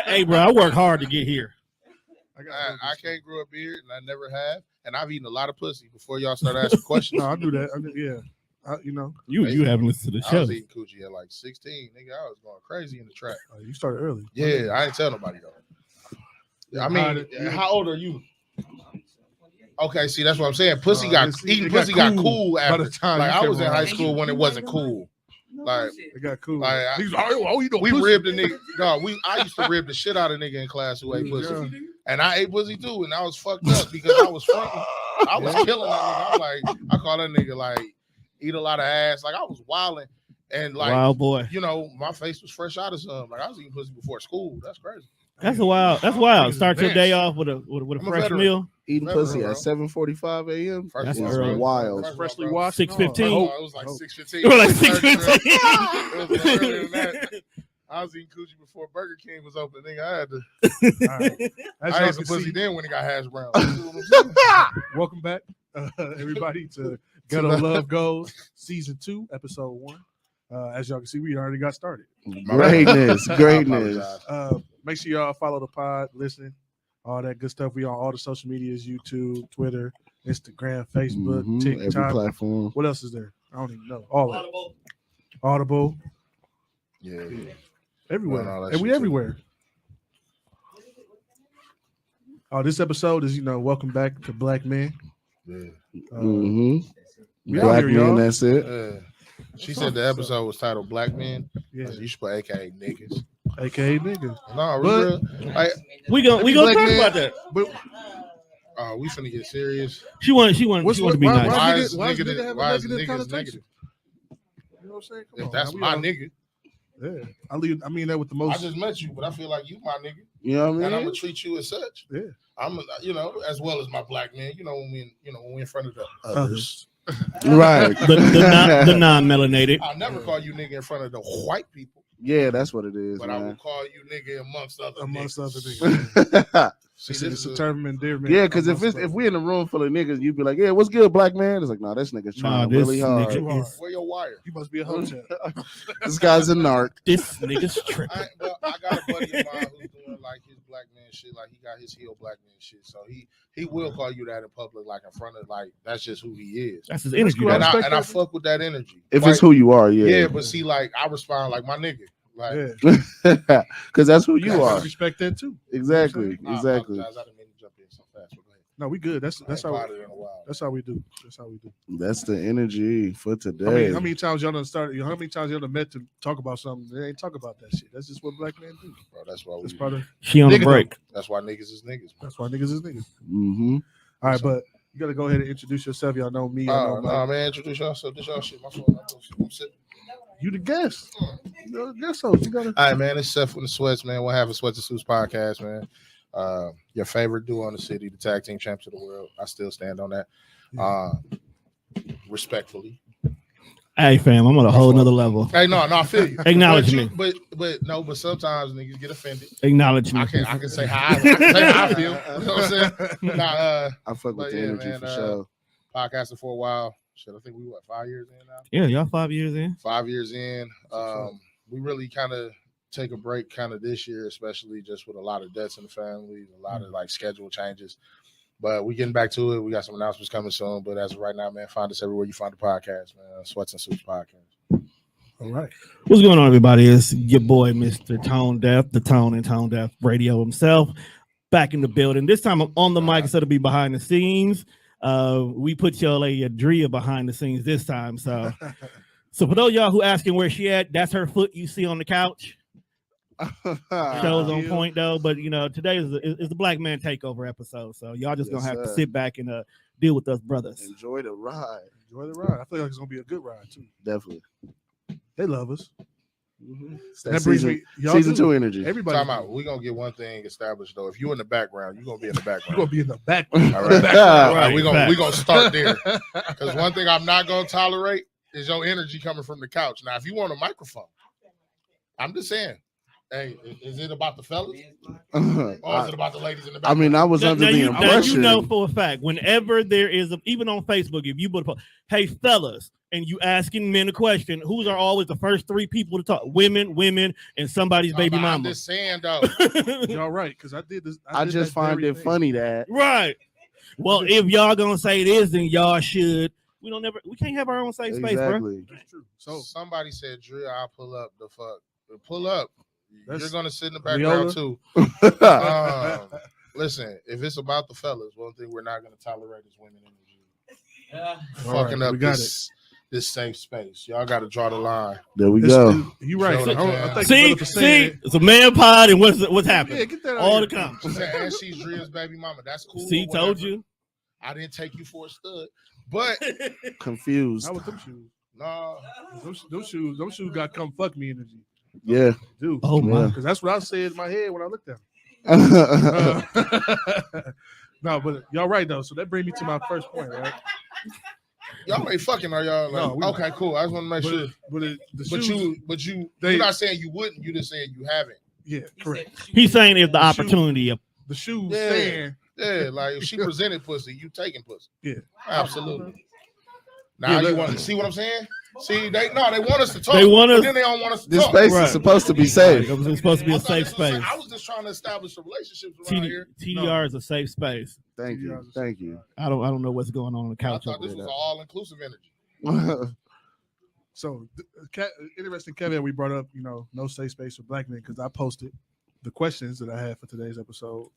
Hey, bro, I work hard to get here. I can't grow a beard, and I never have. And I've eaten a lot of pussy before y'all start asking questions. No, I do that. Yeah. You haven't listened to the show. I was eating coochie at like 16, nigga. I was going crazy in the trap. You started early. Yeah, I didn't tell nobody though. I mean, how old are you? Okay, see, that's what I'm saying. Pussy got cool after. Like I was in high school when it wasn't cool. Like it got cool. Like we ribbed the nigga. No, I used to rib the shit out of nigga in class who ate pussy, and I ate pussy too, and I was fucked up because I was fronting. I was killing that nigga. I'm like, I call that nigga like eat a lot of ass. Like I was wilding and like wild boy. You know, my face was fresh out of something. Like I was eating pussy before school. That's crazy. That's wild. Start your day off with a fresh meal. Eating pussy at 7:45 a.m. That's early. Wild. Freshly washed. 6:15. It was like 6:15. It was like 6:15. I was eating coochie before Burger King was open. Nigga, I had to. I ate some pussy then when it got hash brown. Welcome back, everybody, to Ghetto Love Goes Season 2, Episode 1. As y'all can see, we already got started. Greatness. Make sure y'all follow the pod, listen, all that good stuff. We on all the social medias: YouTube, Twitter, Instagram, Facebook, TikTok. Every platform. What else is there? I don't even know. All of it. Audible. Yeah. Everywhere. And we everywhere. This episode is, welcome back to Black Men. Yeah. Black Men, that's it. She said the episode was titled Black Men. Yeah. You should put AKA niggas. AKA niggas. No, we gonna talk about that. But we finna get serious. She wanted to be nice. Why is niggas negative? You know what I'm saying? If that's my nigga. Yeah. I mean that with the most. I just met you, but I feel like you my nigga. You know what I mean? And I'm gonna treat you as such. Yeah. I'm as well as my black man. When we in front of the others. Right. the non-melanated. I'll never call you nigga in front of the white people. Yeah, that's what it is. But man. I will call you nigga amongst other niggas. It's a term of endearment. Yeah, because if we in a room full of niggas, you'd be like, "Yeah, what's good, black man?" It's like, "Nah, this nigga's trying really hard." Where your wire? You must be a hotel. This guy's a narc. This nigga's tripping. I got a buddy of mine who's doing like his black man shit, like he got his heel black man shit. So he will call you that in public, like in front of that's just who he is. That's his energy. And I fuck with that energy. If it's who you are, yeah. Yeah, but see, like I respond like my nigga. Like, because that's who you are. I respect that too. Exactly. I didn't mean to jump in so fast. But go ahead. No, we good. That's how we do. That's the energy for today. How many times y'all done started? How many times y'all done met to talk about something? They ain't talk about that shit. That's just what black men do. Bro, that's why that's part of. She on the break. That's why niggas is niggas. That's why niggas is niggas. Mm-hmm. All right, but you gotta go ahead and introduce yourself. Y'all know me. Man, introduce yourself. This y'all shit. My phone. I'm sitting. You the guest. You guest host. You gotta. All right, man. It's Seth from the Sweats, man. We'll have a Sweats and Suits podcast, man. Your favorite duo in the city, the tag team champs of the world. I still stand on that. Respectfully. Hey, fam, I'm on a whole nother level. Hey, no, I feel you. Acknowledge me. But sometimes niggas get offended. Acknowledge me. I can say how I feel. You know what I'm saying? I fuck with the energy for sure. Podcasting for a while. Shit, I think we 5 years in now? Yeah, y'all 5 years in. 5 years in. We really kind of take a break kind of this year, especially just with a lot of deaths in the family, a lot of schedule changes. But we getting back to it. We got some announcements coming soon. But as of right now, man, find us everywhere you find the podcast, man. Sweats and Suits podcast. All right. What's going on, everybody? It's your boy, Mr. Tone Deaf, the Tone and Tone Deaf Radio himself, back in the building. This time I'm on the mic instead of be behind the scenes. We put your Drea behind the scenes this time. So for those of y'all who asking where she at, that's her foot you see on the couch. Shows on point though, but today is the Black Man Takeover episode, so y'all just gonna have to sit back and deal with us brothers. Enjoy the ride. I feel like it's gonna be a good ride too. Definitely. They love us. Mm-hmm. That brings me season 2 energy. Everybody, time out. We're gonna get one thing established though. If you're in the background, you're gonna be in the background. You're gonna be in the background. All right. All right. We're gonna start there. Because one thing I'm not gonna tolerate is your energy coming from the couch. Now, if you want a microphone, I'm just saying. Hey, is it about the fellas? Or is it about the ladies in the back? I mean, I was under the now impression. you know for a fact, whenever there is, even on Facebook, if you put, hey, fellas, and you asking men a question, who's are always the first three people to talk? Women, and somebody's baby mama. I'm just saying, though. Y'all right, because I did this. I just find it funny that. Right. Well, if y'all gonna say this, then y'all should. We can't have our own safe space, bro. That's true. So somebody said, Drew, I'll pull up the fuck. Pull up. You're gonna sit in the Viola? background too. Listen, if it's about the fellas, one thing we're not gonna tolerate is women energy. Fucking up this safe space. Y'all gotta draw the line. There we go. You right. See, it's a man pod, and what's happening? Yeah, get that all the comments. She said, and she's Dria's baby mama. That's cool. See, told you. I didn't take you for a stud, but confused. Not with them shoes. No, those shoes got come fuck me energy. Yeah. Dude. Oh my. Because that's what I said in my head when I looked at them. No, but y'all right though. So that brings me to my first point, right? Y'all ain't fucking, are y'all? Like, no, okay, cool. I just want to make sure. You're not saying you wouldn't. You just saying you haven't. Yeah, correct. He's saying if the opportunity of the shoes saying. Yeah, like if she presented pussy, you taking pussy. Yeah, absolutely. Now you want to see what I'm saying? See, they want us to talk. They want us. But then they don't want us to this talk. This space is supposed to be safe. It's supposed to be a safe space. I was just trying to establish a relationship around here. TDR is a safe space. Thank you. I don't know what's going on the couch. I thought this was all-inclusive energy. So, interesting, Kevin. We brought up, no safe space for black men because I posted the questions that I had for today's episode.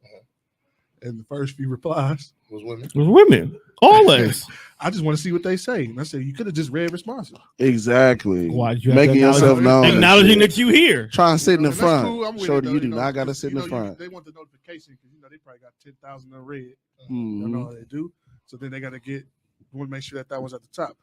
And the first few replies was women. Always. I just want to see what they say. And I said, you could have just read responses. Exactly. Why you making yourself known? Acknowledging that you here. Try and sit in the front. Cool. Shorty, you do not got to sit in the front. They want the notification because they probably got 10,000 unread. You know how they do. So then they got to want to make sure that was at the top.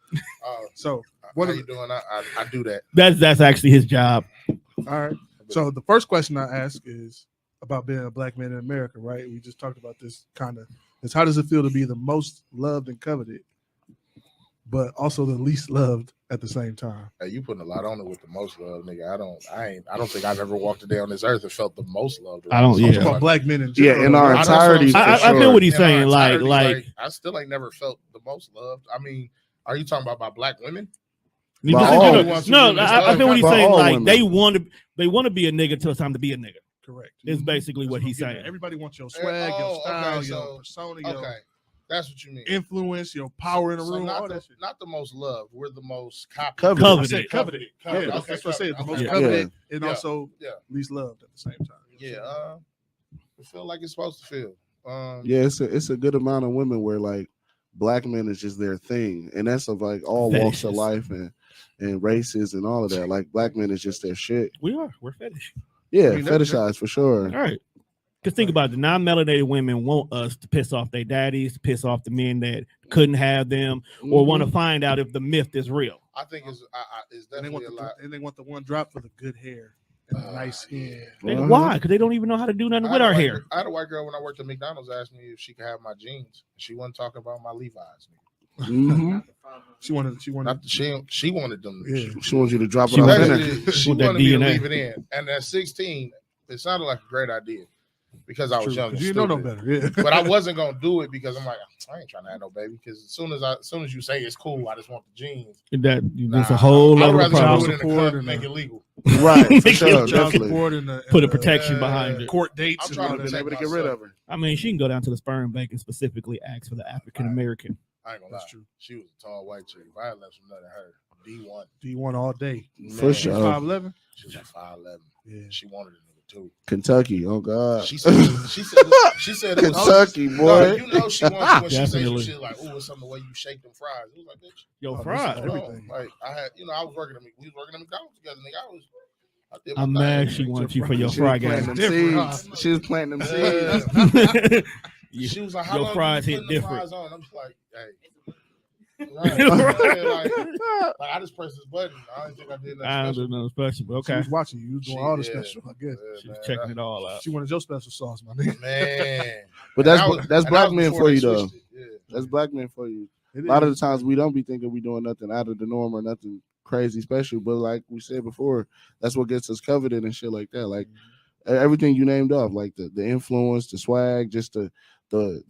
So what are you doing? I do that. That's actually his job. All right. So the first question I ask is about being a black man in America, right? We just talked about this kind of. It's how does it feel to be the most loved and coveted, but also the least loved at the same time? Hey, you putting a lot on it with the most love, nigga. I don't think I've ever walked a day on this earth and felt the most loved. I don't. Yeah. About black men in general. Yeah, in our entirety. I feel what he's saying. Like I still ain't never felt the most loved. I mean, are you talking about black women? No, I feel what he's saying. Like women. they want to be a nigga till it's time to be a nigga. Correct. It's basically what he's saying. Everybody wants your swag, your style, your persona, your that's what you mean. Influence, your power in the room. Not, all that shit. Not the most loved. We're the most coveted. Coveted. Yeah, that's what I said. The most coveted and also least loved at the same time. Yeah. I feel like it's supposed to feel. Yeah, it's a good amount of women where like black men is just their thing, and that's of like all walks of life and races and all of that. Like black men is just their shit. We're fetish. Yeah, fetishized for sure. All right. Because think about it, the non-melanated women want us to piss off their daddies, to piss off the men that couldn't have them, or want to find out if the myth is real. I think it's definitely a lot. And they want the one drop for the good hair and the nice skin. Why? Because they don't even know how to do nothing with our hair. I had a white girl when I worked at McDonald's ask me if she could have my jeans. She wasn't talking about my Levi's. Mm-hmm. She wanted them. Yeah. She wants you to drop it off in her. She wanted me to leave it in. And at 16, it sounded like a great idea because I was young. You know no better, yeah. But I wasn't gonna do it because I'm like, I ain't trying to have no baby. Because as soon as you say it's cool, I just want the jeans. That's a whole lot of problem. Do it in the club and make it legal. Right, for sure, definitely. Put a protection behind it. Court dates. I'm trying to be able to get rid of her. I mean, she can go down to the sperm bank and specifically ask for the African American. I ain't gonna lie. That's true. She was a tall white chick. If I had left some nothing her, D1 all day. For sure. 5'11". She was 5'11". Yeah. She wanted a nigga too. Kentucky. Oh God. She said it was Kentucky, boy. You know she wants when she said some shit like, "Oh, it's something the way you shake them fries." It was like, bitch, yo, fries. Everything. Like I had, I was working. We was working at McDonald's together. Nigga, I'm mad she wants you for your fry game. She was planting them seeds. She was like, "How your long fries you hit different." Fries on? I'm just like, hey. Right. like I just pressed this button. I didn't think I did nothing. I don't do nothing special, but okay. She was watching you. You was doing all the special, I guess. She was checking it all out. She wanted your special sauce, my nigga. Man. But that's black men for you, though. Yeah. That's black men for you. A lot of the times we don't be thinking we doing nothing out of the norm or nothing crazy special. But like we said before, that's what gets us coveted and shit like that. Like everything you named off, like the influence, the swag, just the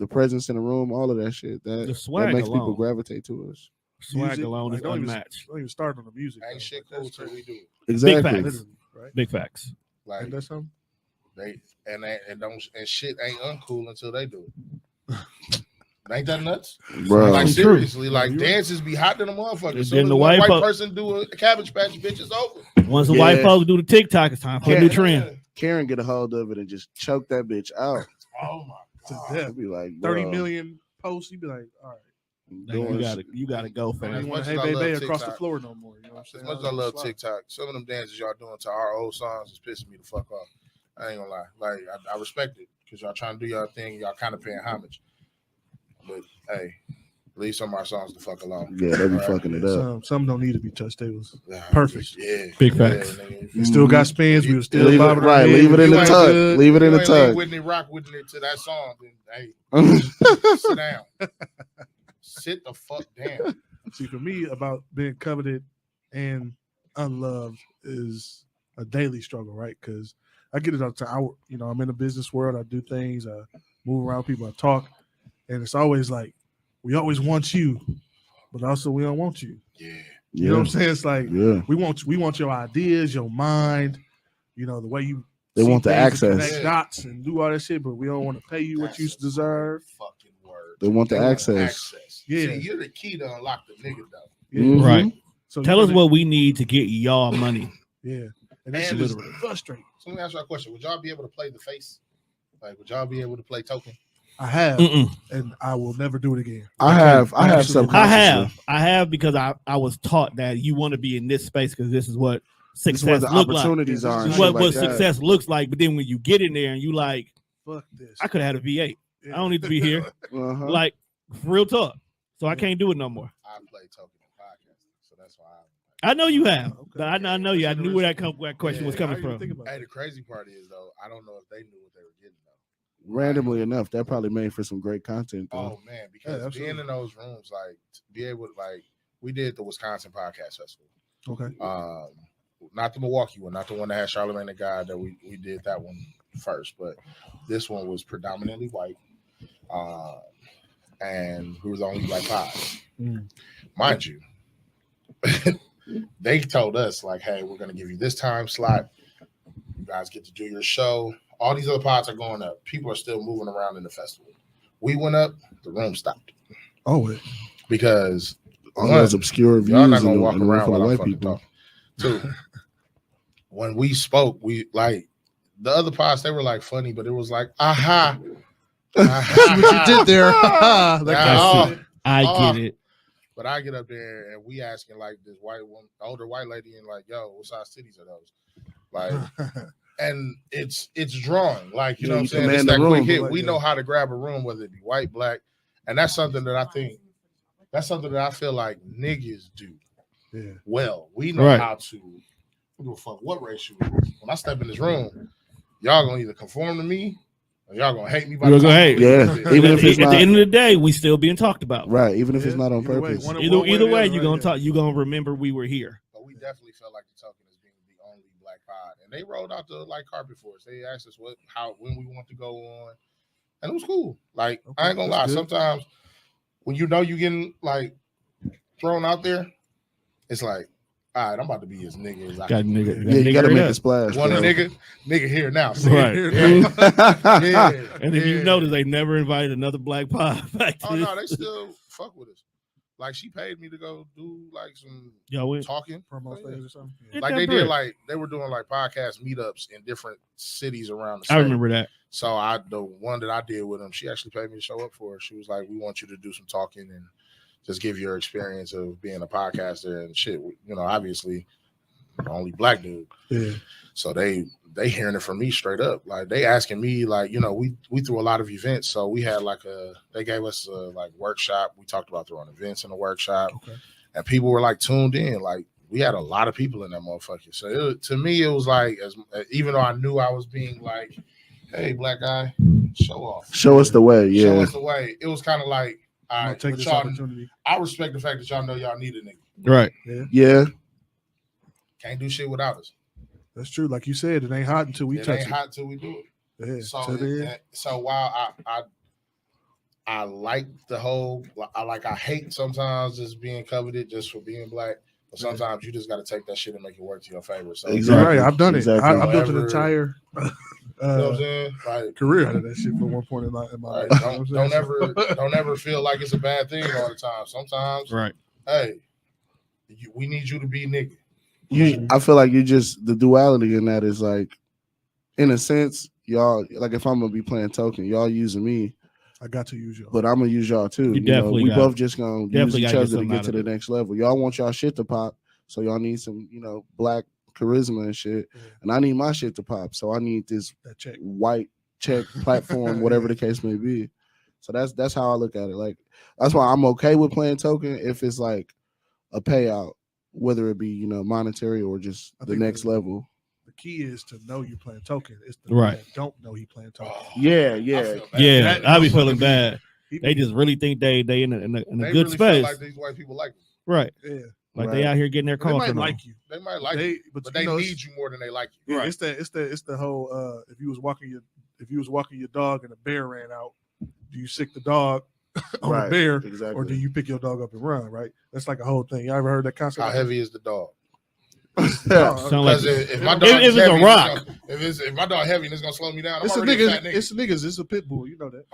presence in the room, all of that shit. The swag that makes alone. people gravitate to us. Swag Music, alone is don't unmatched. even start on the music. Ain't though. shit Like, cool that's till we do it. Exactly. facts. literally, right? Big facts. Like Ain't that something? and shit ain't uncool until they do it. Ain't that nuts? Bro. Like True. seriously, like you- dances be hot than a motherfucker. And As soon then as the one white white folk- person do a Cabbage Patch, bitch, it's over. Once the Yeah. white folks do the TikTok, it's time for a new trend. Karen get a hold of it and just choke that bitch out. Oh my To god. death. I'd be like, 30 bro, million posts. You'd be like, all right. You gotta go, I fam. don't As want much to as hey I love baby across the TikTok, floor no more. You know what I'm As saying? much as I love TikTok, some of them dances y'all doing to our old songs is pissing me the fuck off. I ain't gonna lie. Like I respect it because y'all trying to do y'all thing. Y'all kind of paying homage. But hey, leave some of our songs the fuck alone. yeah, they be Alright. fucking it up. Some don't need to be touched. They was Nah, Perfect. Yeah. Big Yeah, facts. nigga. we still got spins. We were still Leave it, bobbing our right, head. leave it in You the ain't tuck. good. Leave it in You the ain't leave tuck. Whitney Rock with it to that song. Then hey, sit down. Sit the fuck down. See, for me, about being coveted and unloved is a daily struggle, right? Because I get it all the time. I'm in the business world. I do things. I move around people. I talk, and it's always like we always want you, but also we don't want you. Yeah. You know what I'm saying? It's like Yeah. we want your ideas, your mind, the way you. They see want the things and access. connect dots and do all that shit, but we don't want to pay you what you That's a deserve. fucking word. They want the want access. Yeah. See, you're the key to unlock the nigga though. Yeah. Mhm. Right. So Tell you us really- what we need to get y'all money. Yeah, and that And shit is literally. frustrating. So let me ask y'all a question. Would y'all be able to play the face? Like, would y'all be able to play token? I have, Mm-mm. and I will never do it again. I have Absolutely. subconsciously. I have because I was taught that you want to be in this space because this is what This is where success the look like. opportunities Yeah, are. this and is shit What like that. success looks like, but then when you get in there and you like, Fuck this. I could have had a V8. Yeah. I don't need to be here. Uh-huh. Like real talk. So I can't do it no more. I play token in podcasting, so that's why I know you have. Okay. But I know you. I That's knew where that interesting. question was Yeah, coming I didn't even from. think about Hey, that. the crazy part is though, I don't know if they knew what they were getting though. Randomly enough, that probably made for some great content. Though. Oh man, because being absolutely. in those rooms, like to be able to we did the Wisconsin Podcast Festival. Okay. Not the Milwaukee one, not the one that had Charlamagne the God that we did that one first, but this one was predominantly white. And we was only like 5. Mind you, they told us like, hey, we're gonna give you this time slot. You guys get to do your show. All these other pods are going up. People are still moving around in the festival. We went up, the room stopped. Oh, wait. Because All those obscure views y'all not gonna and walk the room around full of while I'm white fucking people. talking. 2, when we spoke, we like the other pods, they were like funny, but it was like, aha. See what you did there. That Nah, kind of shit. I Oh. get it. But I get up there and we asking like this white woman, older white lady, and like, yo, what size titties are those? Like, and it's drawing. Like, you know what I'm you saying? It's command that the quick room. hit. Like We that. know how to grab a room, whether it be white, black. And that's something that I feel like niggas do Yeah. well. We know Right. how to give a fuck what race you is. When I step in this room, y'all gonna either conform to me or y'all gonna hate me by You're the gonna time hate. we Yeah. leave this bitch. Even if it's At not the end of the day, we still being talked about. right, even if it's Yeah, not on either way, purpose. one- Either way or way, the you're other, gonna right? talk. You're gonna remember we were here. But we definitely felt like the token as being the only black pod. And they rolled out the like carpet for us. They asked us when we want to go on. And it was cool. Like, I ain't gonna lie. that's good. Sometimes when you know you getting like thrown out there, it's like, all right, I'm about to be as nigga as I Got can. nigga. Yeah, you got to nigga make up. a splash. One bro. nigga here now. See? Right. Yeah. And if you Yeah. notice, they never invited another black pod back to Oh this. no, they still fuck with us. Like she paid me to go do like some Y'all went. talking. Promo Oh, yeah. things or something. Get Like that they bread. did, like they were doing like podcast meetups in different cities around the state. I remember that. So the one that I did with them, she actually paid me to show up for her. She was like, "We want you to do some talking and just give your experience of being a podcaster and shit." You know, obviously, the only black dude. Yeah. So they hearing it from me straight up. Like they asking me, like, you know, we threw a lot of events. So we had they gave us a like workshop. We talked about throwing events in the workshop, Okay. and people were like tuned in. Like we had a lot of people in that motherfucker. So to me, it was like, even though I knew I was being like, "Hey, black guy, show off, Show us the way. show Yeah. us the way." It was kind of like, all I'm right, gonna take but this y'all, opportunity. I respect the fact that y'all know y'all need a nigga. Right. Yeah. can't do shit without us. That's true. Like you said, it ain't hot until we It touch ain't it. hot until we do it. Yeah. So while I like the whole, I hate sometimes just being coveted just for being black. But sometimes you just got to take that shit and make it work to your favor. So Exactly. Right. I've done it. I built an Whatever. entire you know what I'm saying? Like, career out of that shit for one point in my life. Don't ever feel like it's a bad thing all the time. Sometimes, right? Hey, we need you to be nigga. I feel like the duality in that is like, in a sense, y'all, like if I'm gonna be playing token, y'all using me. I got to use y'all, but I'm gonna use y'all too. We both just gonna use each other to get to the next level. Y'all want y'all shit to pop, so y'all need some, black charisma and shit. Yeah. And I need my shit to pop, so I need this white check platform, whatever the case may be. So that's how I look at it. Like that's why I'm okay with playing token if it's like a payout, whether it be monetary or just the next level. The key is to know you're playing token. It's the right. that don't know he playing token. Yeah. I be feeling bad. They just really think they in a good space. Feel like these white people like them. Right. Yeah. Like they out here getting their culture. They might like you. They might like you, but they need you more than they like you. Yeah, right. It's the whole if you was walking your dog and a bear ran out, do you sick the dog on the bear, or do you pick your dog up and run? Right. That's like a whole thing. You ever heard that concept? How heavy is the dog? Because if my dog if it's a rock, if my dog heavy and it's gonna slow me down, it's a nigga. It's niggas. It's a pit bull. You know that.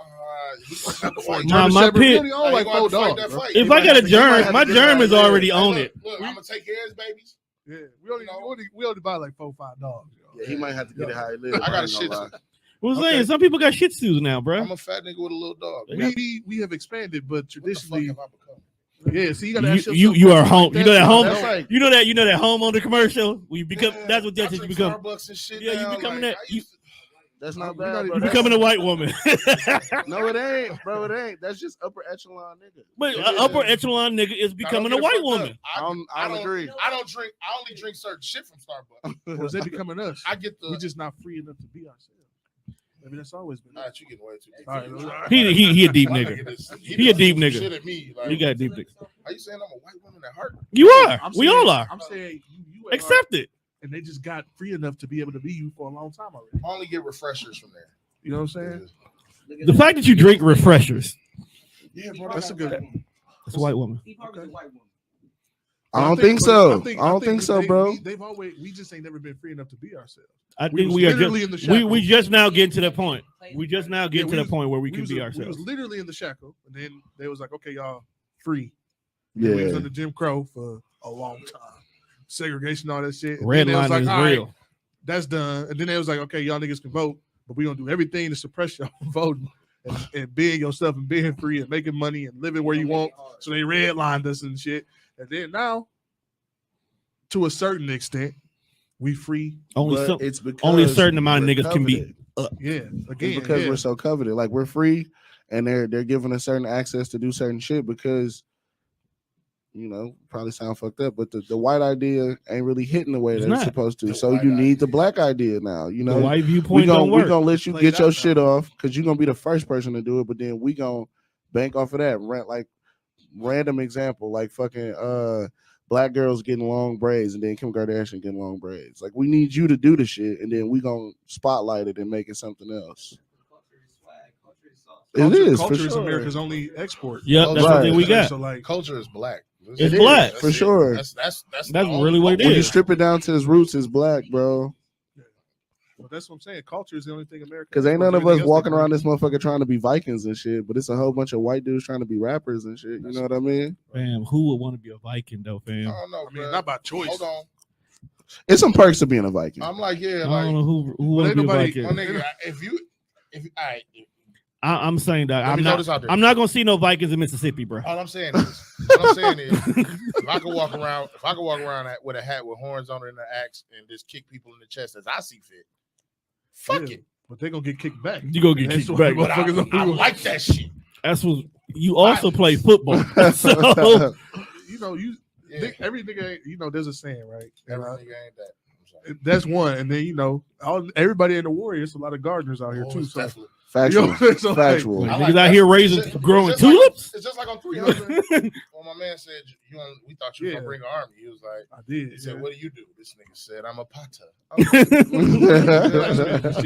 My pit. Like if I got a germ, my germ is already on it. Look, I'm gonna take care of his babies. Yeah, we only buy like 4 or 5 dogs. Yeah, he might have to get it how he lives. I got a shit. What was saying? Some people got Shih Tzus now, bro. I'm a fat nigga with a little dog. We have expanded, but traditionally. Yeah, so you gotta ask you are home. You know that home. Like, you know that homeowner commercial. We become. That's what you become. Starbucks and shit. Yeah, you becoming that. That's not bad. You becoming a white woman. No, it ain't, bro. It ain't. That's just upper echelon nigga. But upper echelon nigga is becoming a white woman. I don't agree. I don't drink. I only drink certain shit from Starbucks. Or is they becoming us? We just not free enough to be ourselves. Maybe that's always been. All right, you getting way too deep. Right. He a deep nigga. He a deep nigga. Shit at me, like, he got deep dick. Are you saying I'm a white woman at heart? You are. We all are. I'm saying you accept it. And they just got free enough to be able to be you for a long time already. I only get refreshers from there. You know what I'm saying? The fact that you drink refreshers. Yeah, bro, that's a good one. That's a white woman. Okay. I don't think so. I don't think so, bro. We just ain't never been free enough to be ourselves. I think we are just we just now getting to that point. We just now getting to the point where we can be ourselves. We was literally in the shackle, and then they was like, "Okay, y'all, free." Yeah, we was under Jim Crow for a long time, segregation, all that shit. Red line is real. Right, that's done, and then they was like, "Okay, y'all niggas can vote, but we gonna do everything to suppress y'all from voting and being yourself and being free and making money and living where you want." So they redlined us and shit. And then now, to a certain extent, we free. Only a certain amount of niggas can be. Yeah, again, because we're so coveted. Like we're free, and they're giving us certain access to do certain shit because, probably sound fucked up, but the white idea ain't really hitting the way that it's supposed to. So you need the black idea now. The white viewpoint don't work. We gonna let you get your shit off because you're gonna be the first person to do it, but then we gonna bank off of that. Random example, like fucking black girls getting long braids and then Kim Kardashian getting long braids. Like we need you to do the shit and then we gonna spotlight it and make it something else. Culture is America's only export. Yeah, that's what we got. So like culture is black. It's black for sure. That's really what it is. When you strip it down to its roots, it's black, bro. Well, that's what I'm saying. Culture is the only thing America. Because ain't none of us walking around this motherfucker trying to be Vikings and shit, but it's a whole bunch of white dudes trying to be rappers and shit. You know what I mean? Fam, who would want to be a Viking though, fam? I don't know. I mean, not by choice. Hold on. It's some perks to being a Viking. I'm like, yeah, I don't know who want to be a Viking. Nigga, I'm saying that I'm not gonna see no Vikings in Mississippi, bro. All I'm saying is, if I could walk around with a hat with horns on it and an axe and just kick people in the chest as I see fit, fuck it. But they're gonna get kicked back. You gonna get kicked back. But I like that shit. That's what you also play football. So every nigga, there's a saying, right? Every nigga ain't that. That's one, and then everybody in the Warriors, a lot of gardeners out here too. So definitely. Factual. Factual. Niggas out here growing tulips. It's just like on 300. On my man said, we thought you were gonna bring an army. He was like, I did. He said, what do you do? This nigga said, I'm a potter. I'm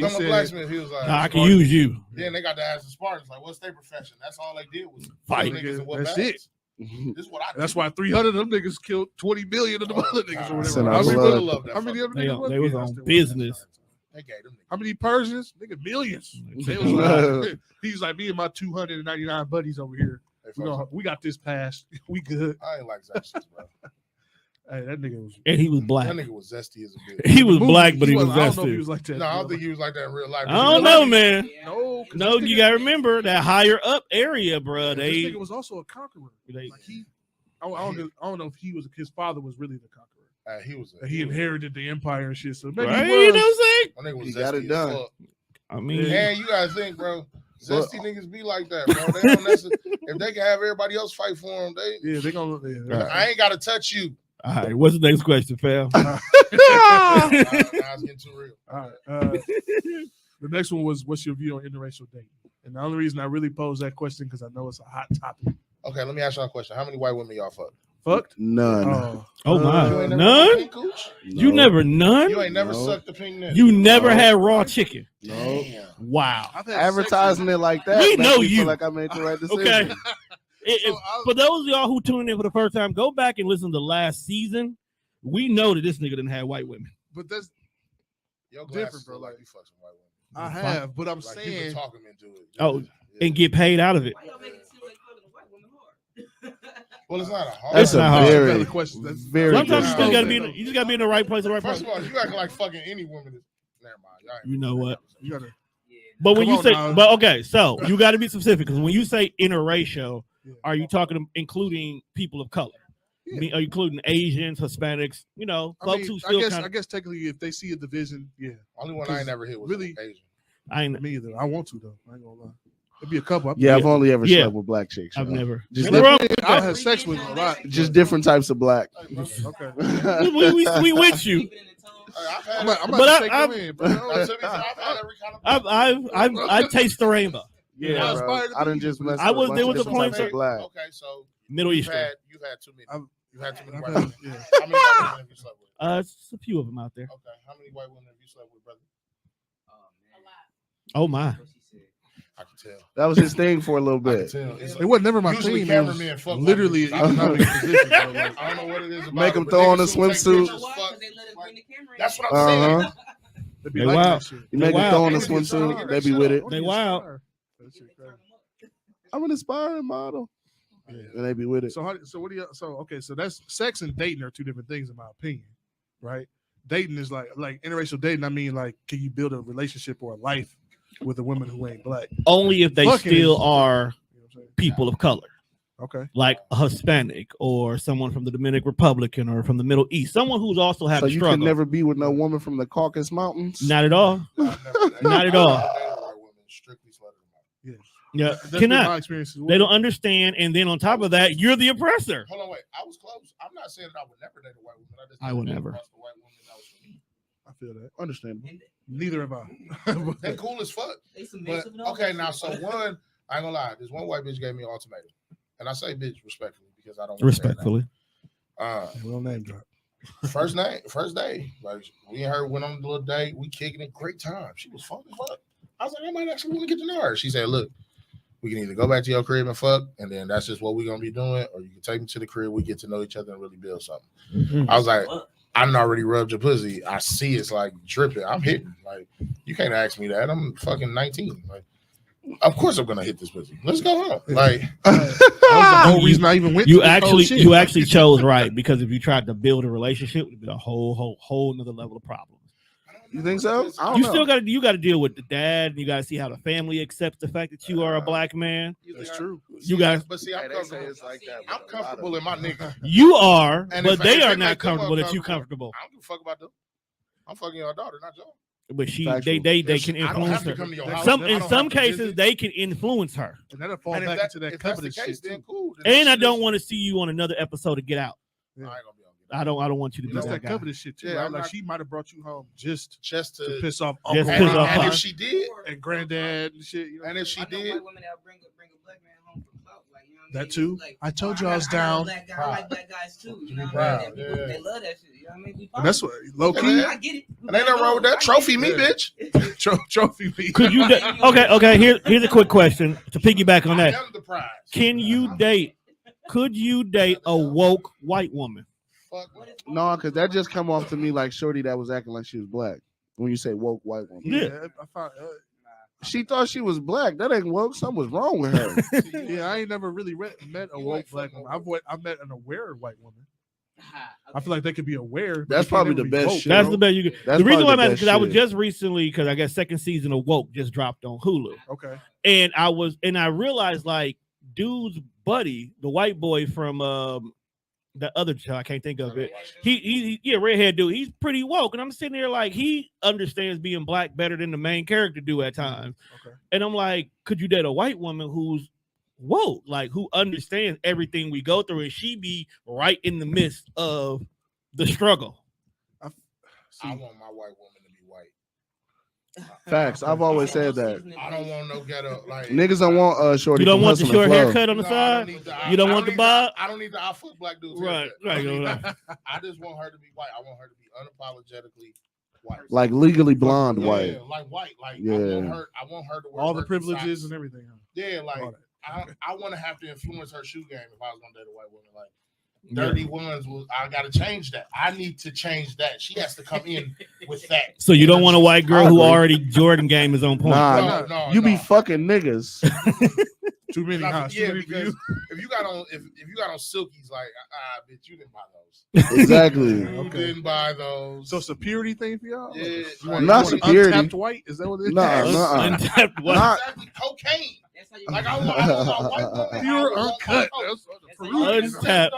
a blacksmith. He was like, I can use you. Then they got to ask the Spartans, like, what's their profession? That's all they did was fight. That's it. This is what I do. That's why 300 of them niggas killed 20 million of them other niggas or whatever. How many of them niggas? They was on business. They gave them niggas. How many Persians? Nigga, millions. He's like, me and my 299 buddies over here. We got this passed. We good. I ain't like that shit, bro. Hey, that nigga was. And he was black. That nigga was zesty as a bitch. He was black, but he was zesty. I don't know if he was like that. No, I don't think he was like that in real life. I don't know, man. No, you gotta remember that higher up area, bro. This nigga was also a conqueror. Like I don't know if his father was really the conqueror. He inherited the empire and shit. So maybe right? You know what I'm saying? He got it done. I mean, and you gotta think, bro. Zesty niggas be like that, bro. They don't necessarily, if they can have everybody else fight for them, they gonna. Yeah. I ain't gotta touch you. All right, what's the next question, fam? Nah, it's getting too real. All right. The next one was, what's your view on interracial dating? And the only reason I really pose that question because I know it's a hot topic. Okay, let me ask y'all a question. How many white women y'all fucked? None. Oh my, none? You never none? You ain't never sucked the pink nip. You never had raw chicken. No. Damn. Wow. Advertising it like that. We know you. Feel like I made the right decision. Okay. For those of y'all who tuned in for the first time, go back and listen to last season. We know that this nigga didn't have white women. But that's different, bro. Like you fuck some white women. I have, but I'm saying you can talk them into it. Oh, and get paid out of it. Well, it's not a hard. That's not a hard. very question. That's very. Sometimes you still gotta be. You just gotta be in the right place at the right First place. of all, you acting like fucking any woman. Never mind. You know what? You gotta. But when you say, now. but okay, so you got to be specific because when you say interracial, are you talking including people of color? Are you including Asians, Hispanics? You know, folks who still I guess technically, if they see a division, Only one I ain't never hit was really Asian. I ain't me either. I want to though. I ain't gonna lie. It'd be a couple. I've only ever slept with black chicks. I've never. I had sex with a lot. Just different types of black. Okay. we with you. I've tasted the rainbow. Yeah, bro. I didn't just mess. I was there with the point of black. Okay, so Middle Eastern. You've had too many. You've had too many white women. How many white women have you slept with? It's a few of them out there. Okay, how many white women have you slept with, brother? Oh my. I can tell. That was his thing for a little bit. It wasn't never my thing. Cameramen fuck literally economic position. Like, I don't know what it is about Make them throw on a swimsuit. That's what I'm saying. They wild. You make them throw on a swimsuit. They be with it. They wild. I'm an aspiring model. And they be with it. So what do you? So that's sex and dating are two different things in my opinion, right? Dating is like interracial dating. I mean, like, can you build a relationship or a life with a woman who ain't black? Only if they still are people of color. Okay. Like a Hispanic or someone from the Dominican Republic or from the Middle East. Someone who's also had a struggle. So you can never be with no woman from the Caucasus Mountains? Not at all. Not at all. Yeah, cannot. My experience They don't understand, and then on top of that, you're the oppressor. Hold on, wait. I was close. I'm not saying that I would never date a white woman. I would never. I feel that. Understandable. Neither have I. They're cool as fuck. But, okay, now, so one, I ain't gonna lie. This one white bitch gave me an ultimatum. And I say bitch respectfully because I don't respectfully. Real name drop. First day. Like, we and her went on a little date. We kicking it. Great time. She was fun as fuck. I was like, I might actually want to get to know her. She said, look, we can either go back to your crib and fuck, and then that's just what we're gonna be doing, or you can take me to the crib, we get to know each other and really build something. Mm-hmm. I was like, I done already rubbed your pussy. I see it's like dripping. I'm hitting. Like, you can't ask me that. I'm fucking 19. Like, of course I'm gonna hit this pussy. Let's go home. Like, that was the whole reason I even went. You actually chose right, because if you tried to build a relationship, it would be a whole another level of problems. You think so? Still got to deal with the dad, and you got to see how the family accepts the fact that you are a black man. That's true. You guys, but see, I'm comfortable in my nigga. You are, but they are not comfortable that you comfortable. I don't give a fuck about them. I'm fucking your daughter, not y'all. But they can influence her. In some cases, they can influence her. And that'll fall back into that covenant shit. Then cool. And I don't want to see you on another episode of Get Out. Yeah. I don't want you to be that guy. covenant shit too. Yeah, like she might have brought you home just to piss off Uncle. And if she did, and granddad and shit. And if she did, women that bring a black man home for clout, like, you know That too. Like, I told you I was down. I like black guys too. You know what I mean? They love that shit. You know what I mean? And that's what low key. I get it. And ain't nothing wrong with that. Trophy me, bitch. Trophy me. Could you? Okay. Here's a quick question to piggyback on that. I am the prize. Can you date? Could you date a woke white woman? No, because that just come off to me like shorty that was acting like she was black. When you say woke white woman, Yeah. I found, she thought she was black. That ain't woke. Something was wrong with her. yeah, I ain't never really met a woke black woman. I've met an aware white woman. I feel like they could be aware. That's probably the best shit. That's the best you could. That's The reason why I'm probably the asking because I was best just recently because I got second season of Woke just dropped on Hulu. Okay. And I realized like dude's buddy, the white boy from the other show, I can't think of it. He redhead dude. He's pretty woke, and I'm sitting there like he understands being black better than the main character do at times. Okay. And I'm like, could you date a white woman who's woke, like who understands everything we go through, and she be right in the midst of the struggle? I want my white woman to be white. Facts. I've always said that. I don't want no ghetto like Niggas don't want shorty. You don't from want the Hustle short and Flow. haircut on the No, side. I You don't want the bob. I don't need the outfit black dudes. Right. I just want her to be white. I want her to be unapologetically white. Like legally blonde white. Like white. Like Yeah. I want her to wear All the Birkenstocks. privileges and everything. Yeah, like All that. I want to have to influence her shoe game if I was gonna date a white woman. Like dirty ones, I gotta change that. I need to change that. She has to come in with that. So you don't want a white girl I who agree. already Jordan game is on point. Nah, No, you be fucking niggas. Too many, huh? Yeah, Too many for because you. if you got on silkies, like bitch, you didn't buy those. Exactly. You Okay. didn't buy those. So it's a purity thing for y'all? Yeah, You like, Not want security. untapped white? Is that what it is? Nah. Untapped white. Not- exactly cocaine. That's how you Like I want my white woman. Pure I want my uncut. coke. That's Untapped.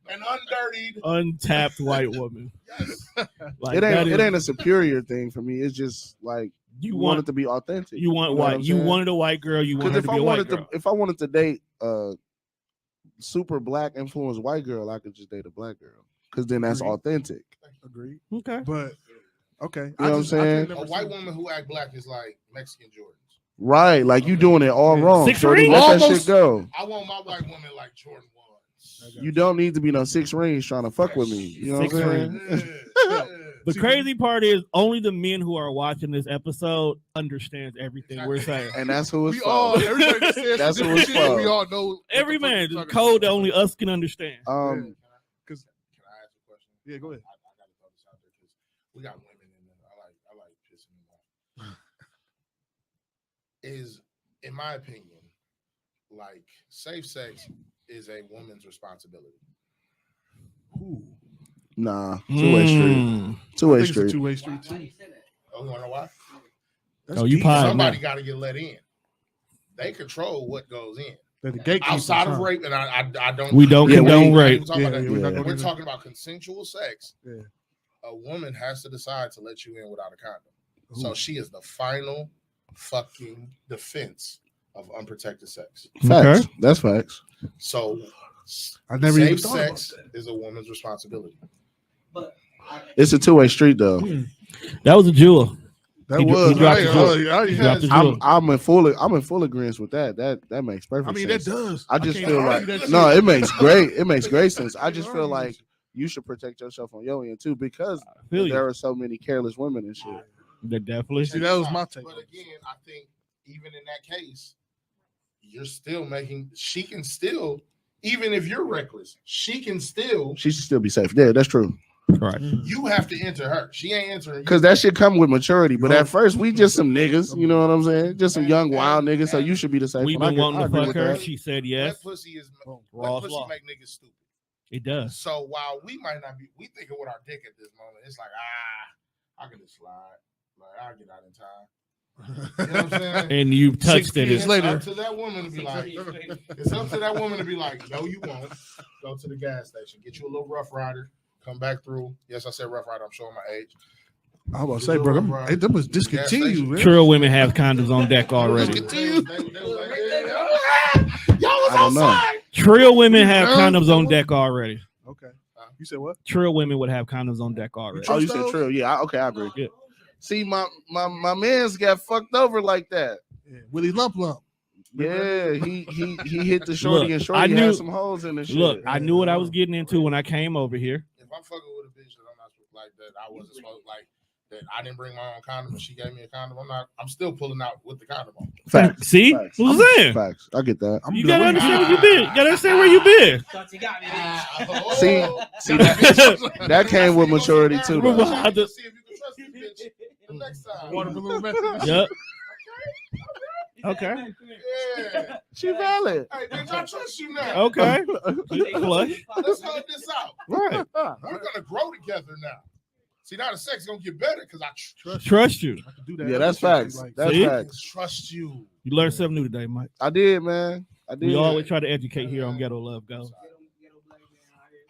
And undirtied. Untapped white woman. Yes. Like It that is- ain't a superior thing for me. It's just like you want want it to be authentic. you want know what white. I'm You saying? wanted a white girl. You want Because her to be a white girl. if I wanted to date a super black influenced white girl, I could just date a black girl. Because then that's Agreed. authentic. Agreed. Okay. But okay. You know what I'm saying? A white woman who act black is like Mexican Jordans. Right. Like you doing it all wrong. Six Shorty, rings? let that Almost. shit go. I want my white woman like Jordan 1s. You don't need to be no 6 rings trying to fuck with me. You know what I'm 6 saying? Yeah. The crazy part is only the men who are watching this episode understands everything we're saying. And that's who it's we for. all, everybody that says That's some what it's different shit, for. we all know. what Every the fuck man, you're the talking code that about. only us can understand. Because Can I ask a question? Yeah, go ahead. I gotta throw this out there because we got women in there. I like pissing them off. Is in my opinion, like safe sex is a woman's responsibility. Ooh. Nah, two-way street. Mm. Two-way I think it's a street. two-way street Why too. you say that? Oh, you wanna know why? That's Oh, you deep. pie. Somebody got to get let in. They control what goes in. They're the gatekeepers, Outside of huh? rape, and I don't. We don't Yeah, condone we- rape. Talking about Yeah, that. we're not Yeah. gonna We're do that. talking about consensual sex. Yeah. A woman has to decide to let you in without a condom. Ooh. So she is the final fucking defense of unprotected sex. Facts. Okay. That's facts. So I never even safe thought about sex that. is a woman's responsibility. But It's a two-way street though. That was a jewel. That He was. dropped the I- jewel. I- He dropped the I- jewel. I'm in full agreement with that. That makes perfect I mean, sense. that does. I just can't feel argue like that no, shit. it makes great sense. I just Can't feel argue like you should protect yourself on your end too because I feel there you. are so many careless women and shit. That definitely. See, that was my take. But again, I think even in that case, you're still making. She can still, even if you're reckless, she can still. She should still be safe. Yeah, that's true. Right. You have to enter her. She ain't entering. Because that shit come with maturity. But at first, we just some niggas. You know what I'm saying? Just some young wild niggas. So you should be the safe We've one. been wanting I to agree fuck with her. that. She said That yes. pussy is. Raw's That pussy law. make niggas stupid. It does. So while we might not be, we thinking with our dick at this moment. It's like I can just slide. Like I'll get out in time. You know what I'm saying? And you touched it. years It's later. up to that woman to be like, it's up to that woman to be like, no, you won't. Go to the gas station, get you a little Rough Rider, come back through. Yes, I said Rough Rider. I'm showing my age. I was about to say, bro, them was discontinued, man. True women have condoms on deck already. Discontinued. They was like, y'all was I don't know. outside. Trill women have condoms on deck already. Okay. You said what? Trill women would have condoms on deck already. Oh, you Trust said those? Trill. Yeah, okay, I agree. Yeah. See, my man's got fucked over like that. Yeah. Willie Lump Lump. Yeah, he hit the shorty, Look, and shorty had some holes in the shit. Look, I knew what I was getting into when I came over here. If I'm fucking with a bitch that I'm not like that, I wasn't supposed like that. I didn't bring my own condom, and she gave me a condom. I'm still pulling out with the condom on. Facts. See, Facts. what I'm saying? Facts. I get that. You gotta understand where you been. You gotta understand where you been. Thought you got me. See that came with maturity too. Though. See if you can trust this bitch the next time. Watermelon method. Yep. Okay. Yeah. She valid. Hey, bitch, I trust you now. Okay. Flush. Let's hold this out. Right. We're gonna grow together now. See, now the sex is gonna get better because I Trust you. I can do that. Yeah, that's facts. That's See? facts. trust you. You learned something new today, Mike. I did, man. I did. We always try to educate here on Ghetto Love Go.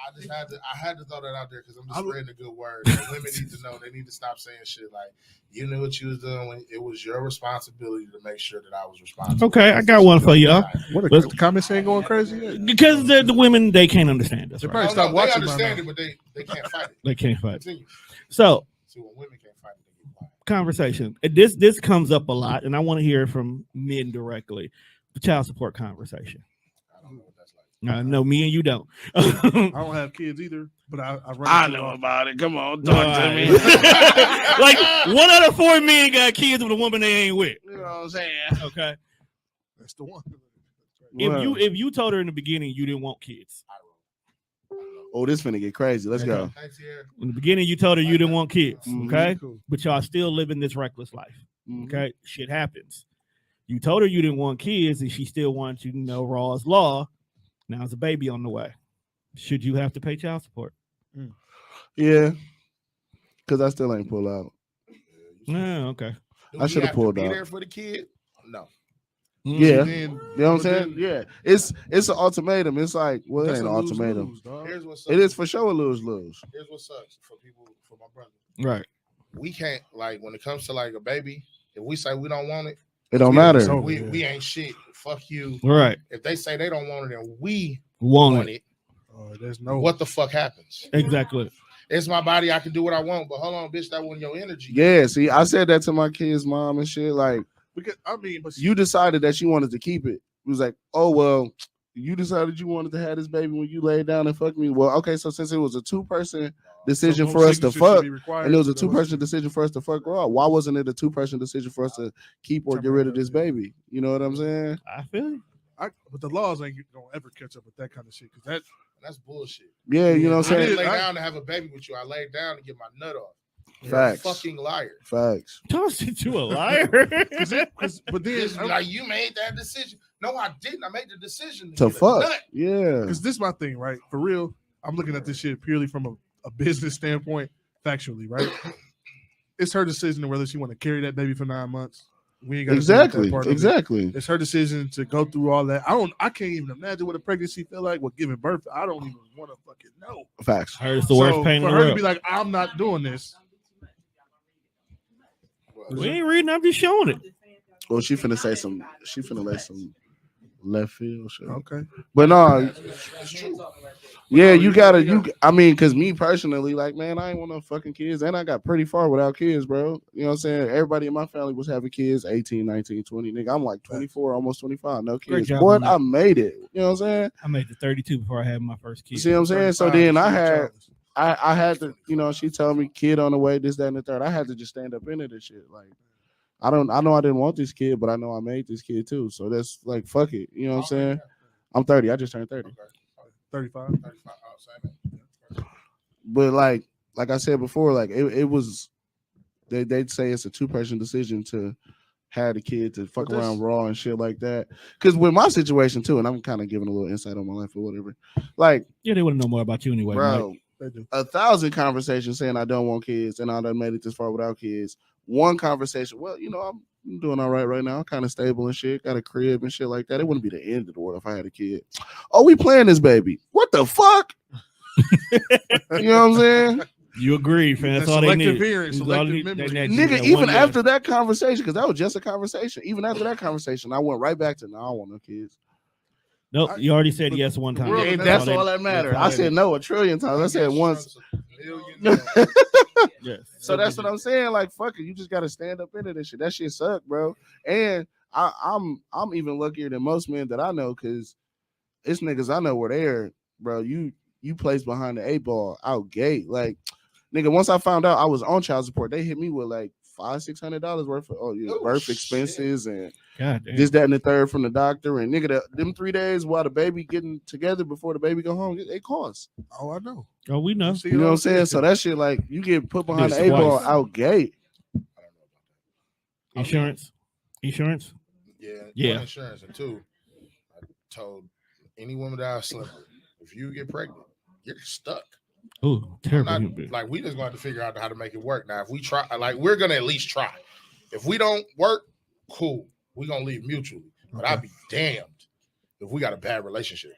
I had to throw that out there because I'm just spreading a good word. That women need to know. They need to stop saying shit like, you knew what you was doing when it was your responsibility to make sure that I was responsible. Okay, I got one for y'all. What the comments ain't going crazy yet? Because the women, they can't understand us. They Right? probably stop They watching. understand it, but they can't fight it. They can't fight. Continue. So, See, when women can't fight it, they get quiet. conversation. This comes up a lot, and I want to hear it from men directly. The child support conversation. I don't know what that's like. No, me and you don't. I don't have kids either, but I run. I know about it. Come on, No, talk to me. like 1 out of 4 men got kids with a woman they ain't with. You know what I'm saying? Okay. That's the one. If you told her in the beginning you didn't want kids. Oh, this finna get crazy. Let's go. Thanks, Sierra. In the beginning you told her you didn't want kids. Mhm. Okay. Cool. But y'all still living this reckless life. Mhm. Okay. Shit happens. You told her you didn't want kids and she still wants you to know raw as law. Now there's a baby on the way. Should you have to pay child support? Yeah, because I still ain't pull out. No, okay. Do I we should've have to pulled be out. there for the kid? No. Yeah, Then, you know what I'm saying? Yeah, it's an ultimatum. It's like, well, it that's ain't a an lose-lose, ultimatum. dog. Here's what sucks. It is for sure a lose-lose. Here's what sucks for people, for my brother. Right. We can't, like, when it comes to like a baby, if we say we don't want it, It don't we- matter. so- we ain't shit. Fuck you. Right. If they say they don't want it and we Want want it. it, There's no. what the fuck happens? Exactly. It's my body. I can do what I want, but hold on, bitch, that wasn't your energy. Yeah, see, I said that to my kid's mom and shit. Like, Because I mean, but you decided that you wanted to keep it. It was like, oh well, you decided you wanted to have this baby when you laid down and fucked me. Well, okay, so since it was a 2-person decision so for us to signatures should fuck, be required, and it was a so that 2-person decision for us to fuck raw, why wasn't it a 2-person decision for us to keep or get rid of this baby? You know what I'm saying? I feel you. But the laws ain't gonna ever catch up with that kind of shit. Because That's bullshit. Yeah, you know what I'm I didn't saying? lay down to have a baby with you. I laid down to get my nut off. You're Facts. a fucking liar. Facts. Tossed you a liar. but then It's like you made that decision. No, I didn't. I made the decision To get a fuck. nut. Yeah. because this is my thing, right? For real, I'm looking at this shit purely from a business standpoint, factually, right? It's her decision whether she want to carry that baby for 9 months. We ain't got Exactly. Part of it. Exactly. It's her decision to go through all that. I can't even imagine what a pregnancy feel like with giving birth. I don't even want to fucking know. Facts. Heard it's the worst pain in for the her to world. be like, I'm not doing this. We ain't reading. I'm just showing it. Well, she finna say some. She finna lay some left field shit. Okay. But no, It's true. yeah, you gotta. I mean, cause me personally, like, man, I ain't want no fucking kids, and I got pretty far without kids, bro. You know what I'm saying? Everybody in my family was having kids, 18, 19, 20. Nigga, I'm like 24, almost 25, no Great kids. job Boy, on that. I made it. You know what I'm saying? I made the 32 before I had my first You kid. see what I'm saying? So 35, then I she's had. childless. I had to, you know, she told me kid on the way, this, that, and the third. I had to just stand up into this shit. Like, I know I didn't want this kid, but I know I made this kid too. So that's like, fuck it. You know what I'm saying? I'm 30. I just turned 30. 35. 35. Oh, same. But like I said before, like it was, they'd say it's a 2-person decision to have the kid to fuck But around raw and shit like that. Because with my situation too, and I'm kind of giving a little insight on my life or whatever. Like, Yeah, they want to know more about you anyway, bro, Mike. They do. 1,000 conversations saying I don't want kids and I done made it this far without kids. One conversation, well, you know, I'm doing all right now. I'm kind of stable and shit. Got a crib and shit like that. It wouldn't be the end of the world if I had a kid. Oh, we playing this baby. What the fuck? You know what I'm saying? You agree, fam. That's all they Selective need. hearing, That's all selective they need. memory. They need Nigga, that even one day. after that conversation, because that was just a conversation. Even after that conversation, I went right back to, no, I don't want no kids. Nope, you already said yes one time. Well, Yeah, that's that's all that matters. I said no 1,000,000,000 times. I said once. Yes. So that's what I'm saying. Like, fuck it. You just got to stand up into this shit. That shit suck, bro. And I'm even luckier than most men that I know, because it's niggas I know where they're, bro. You placed behind the 8 ball out gate. Like, nigga, once I found out I was on child support, they hit me with like $500-$600 worth of birth expenses and this, that, and the third from the doctor. And nigga, them 3 days while the baby getting together before the baby go home, it costs. Oh, I know. Oh, we know. You know what I'm saying? So that shit, like, you get put behind the 8 ball out gate. Insurance. Yeah. Insurance. And 2, I told any woman that I slept with, if you get pregnant, you're stuck. Oh, terrible. Like, we just going to figure out how to make it work. Now, if we try, like, we're going to at least try. If we don't work, cool. We're going to leave mutually. But I'd be damned if we got a bad relationship.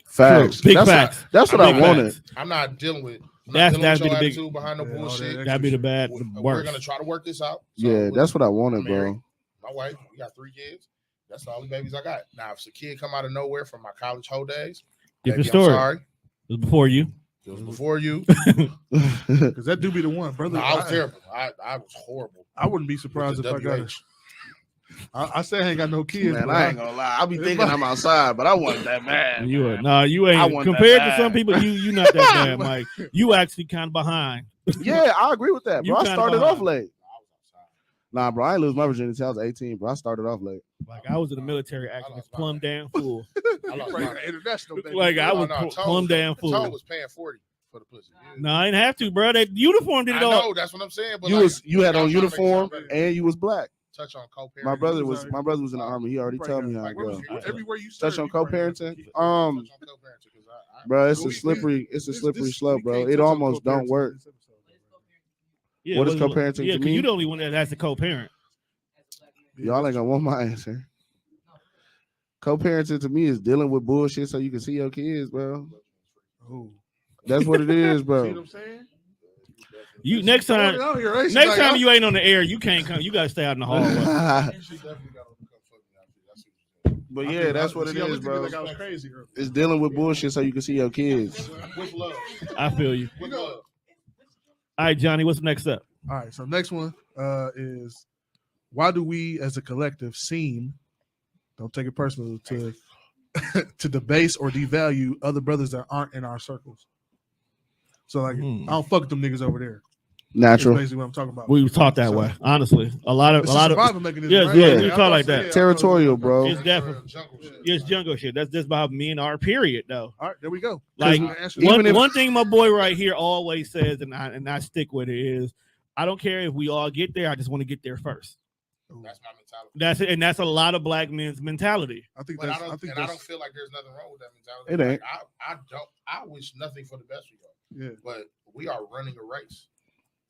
Facts. Big facts. That's what I wanted. I'm not dealing with that'd be the big attitude behind no bullshit. That'd be the bad. We're going to try to work this out. So yeah, that's what I wanted, married, bro. My wife, we got 3 kids. That's the only babies I got. Now, if a kid come out of nowhere from my college whole days, different story. I'm sorry. It was before you. It was before you. Because that do be the one, brother. No, I was terrible. I was horrible. I wouldn't be surprised if I got it. I say I ain't got no kids. Man, I ain't gonna lie. I be thinking I'm outside, but I wasn't that bad. You ain't. Compared to some people, you not that bad, Mike. You actually kind of behind. Yeah, I agree with that, bro. I started off late. I was outside. Nah, bro, I ain't lose my virginity until I was 18, bro. I started off late. Like, I was in the military acting plumb down full. I lost my international, baby. Like, I was plumb down full. Toe was paying 40 for the pussy. No, I didn't have to, bro. That uniform did it all. I know, that's what I'm saying. But you had on uniform and you was black. Touch on co-parenting. My brother was in the army. He already told me how it goes. Everywhere you touch on co-parenting. Bro, it's a slippery slope, bro. It almost don't work. Yeah, what is co-parenting to me? Yeah, because you're the only one that has to co-parent. Y'all ain't gonna want my answer. Co-parenting to me is dealing with bullshit so you can see your kids, bro. Oh. That's what it is, bro. See what I'm saying? You next time you ain't on the air, you can't come. You gotta stay out in the hallway. But yeah, that's what it is, bro. Like I was crazy. It's dealing with bullshit so you can see your kids. With love. I feel you. With love. All right, Johnny, what's next up? All right, so next one is, why do we as a collective seem, don't take it personal, to debase or devalue other brothers that aren't in our circles? So like, I don't fuck with them niggas over there. Natural. That's basically what I'm talking about. We were taught that way, honestly. A lot of mechanism. Yes, right? yeah, we taught like that. Territorial, bro. It's definitely jungle shit. That's just about me and our period, though. All right, there we go. Like one thing my boy right here always says, and I stick with it, is I don't care if we all get there. I just want to get there first. That's my mentality. That's it, and that's a lot of black men's mentality. I think I don't feel like there's nothing wrong with that mentality. It ain't. Like, I wish nothing for the best for y'all. Yeah. But we are running a race.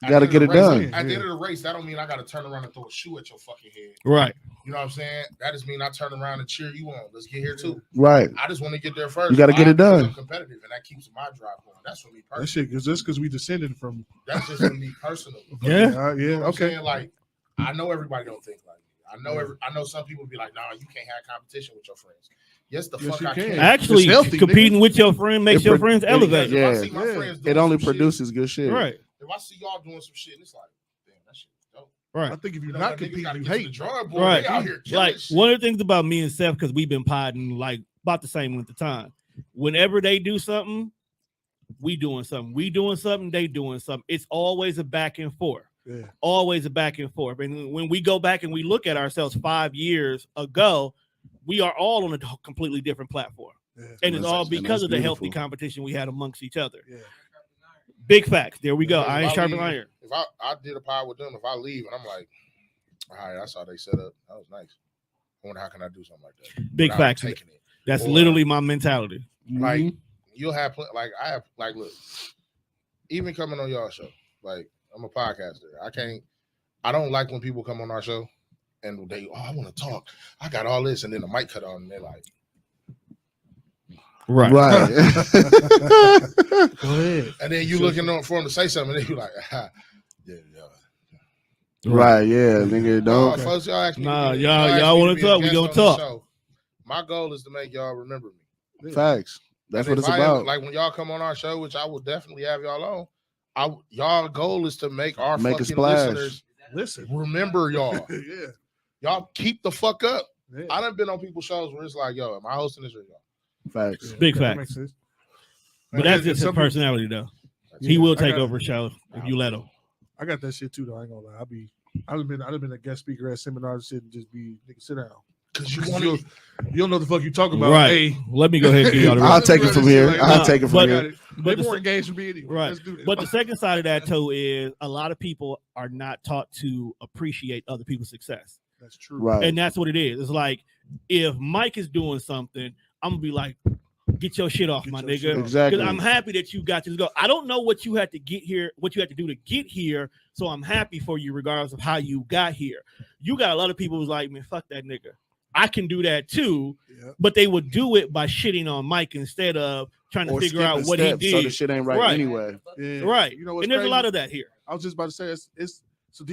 You got to get it done. At the end of the race, that don't mean I got to turn around and throw a shoe at your fucking head. Right. You know what I'm saying? That just mean I turn around and cheer you on. Let's get here too. Right. I just want to get there first. You got to get it done. I'm competitive, and that keeps my drive going. That's for me personally. That shit is just because we descended from. That's just for me personally. Yeah. Yeah. Okay. Like, I know everybody don't think like me. I know some people be like, nah, you can't have competition with your friends. Yes, the fuck I can. Actually, competing with your friend makes your friends elevate. Yeah. It only produces good shit. Right. If I see y'all doing some shit, it's like, damn, that shit dope. Right. I think if you're not competing, you hate. Right. Like one of the things about me and Seth, because we've been podding like about the same length of time. Whenever they do something, we doing something. We doing something, they doing something. It's always a back and forth. Yeah. Always a back and forth. And when we go back and we look at ourselves 5 years ago, we are all on a completely different platform. Yeah. And it's all because of the healthy competition we had amongst each other. Yeah. Big facts. There we go. Iron sharpen iron. If I did a pod with them, if I leave and I'm like, all right, I saw they set up. That was nice. I wonder how can I do something like that? Big facts. That's literally my mentality. Like you'll have like I have like look, even coming on y'all show, like I'm a podcaster. I don't like when people come on our show and I want to talk. I got all this, and then the mic cut on, and they're like, right. Go ahead. And then you looking for them to say something, and then you like, yeah. Right, yeah, nigga, don't. Folks, y'all y'all want to talk? We gonna talk. My goal is to make y'all remember me. Facts. That's what it's about. Like when y'all come on our show, which I will definitely have y'all on. Y'all goal is to make our fucking listeners listen, remember y'all. Yeah. Y'all keep the fuck up. Yeah. I done been on people's shows where it's like, yo, am I hosting this or y'all? Facts. Big that facts. makes sense. But that's just his personality, though. He will take over a show if you let him. I got that shit too, though. I ain't gonna lie. I've been a guest speaker at seminars, shit, and just be nigga sit down. Because You don't know the fuck you talking about. Right. Hey, Let me go ahead and give y'all the I'll rest. take it from here. I'll take it from but- here. They the more se- engaged with me anyway. Right. Let's do this. But the second side of that, too, is a lot of people are not taught to appreciate other people's success. That's true. Right. And that's what it is. It's like, if Mike is doing something, I'm going to be like, get your shit off, my nigga. Exactly. Because I'm happy that you got to go. I don't know what you had to get here, what you had to do to get here. So I'm happy for you, regardless of how you got here. You got a lot of people who's like, man, fuck that nigga. I can do that too. Yep. But they would do it by shitting on Mike instead of trying to figure out what he did. So the shit ain't right anyway. Yeah. Right. You know what's and there's crazy? a lot of that here. I was just about to say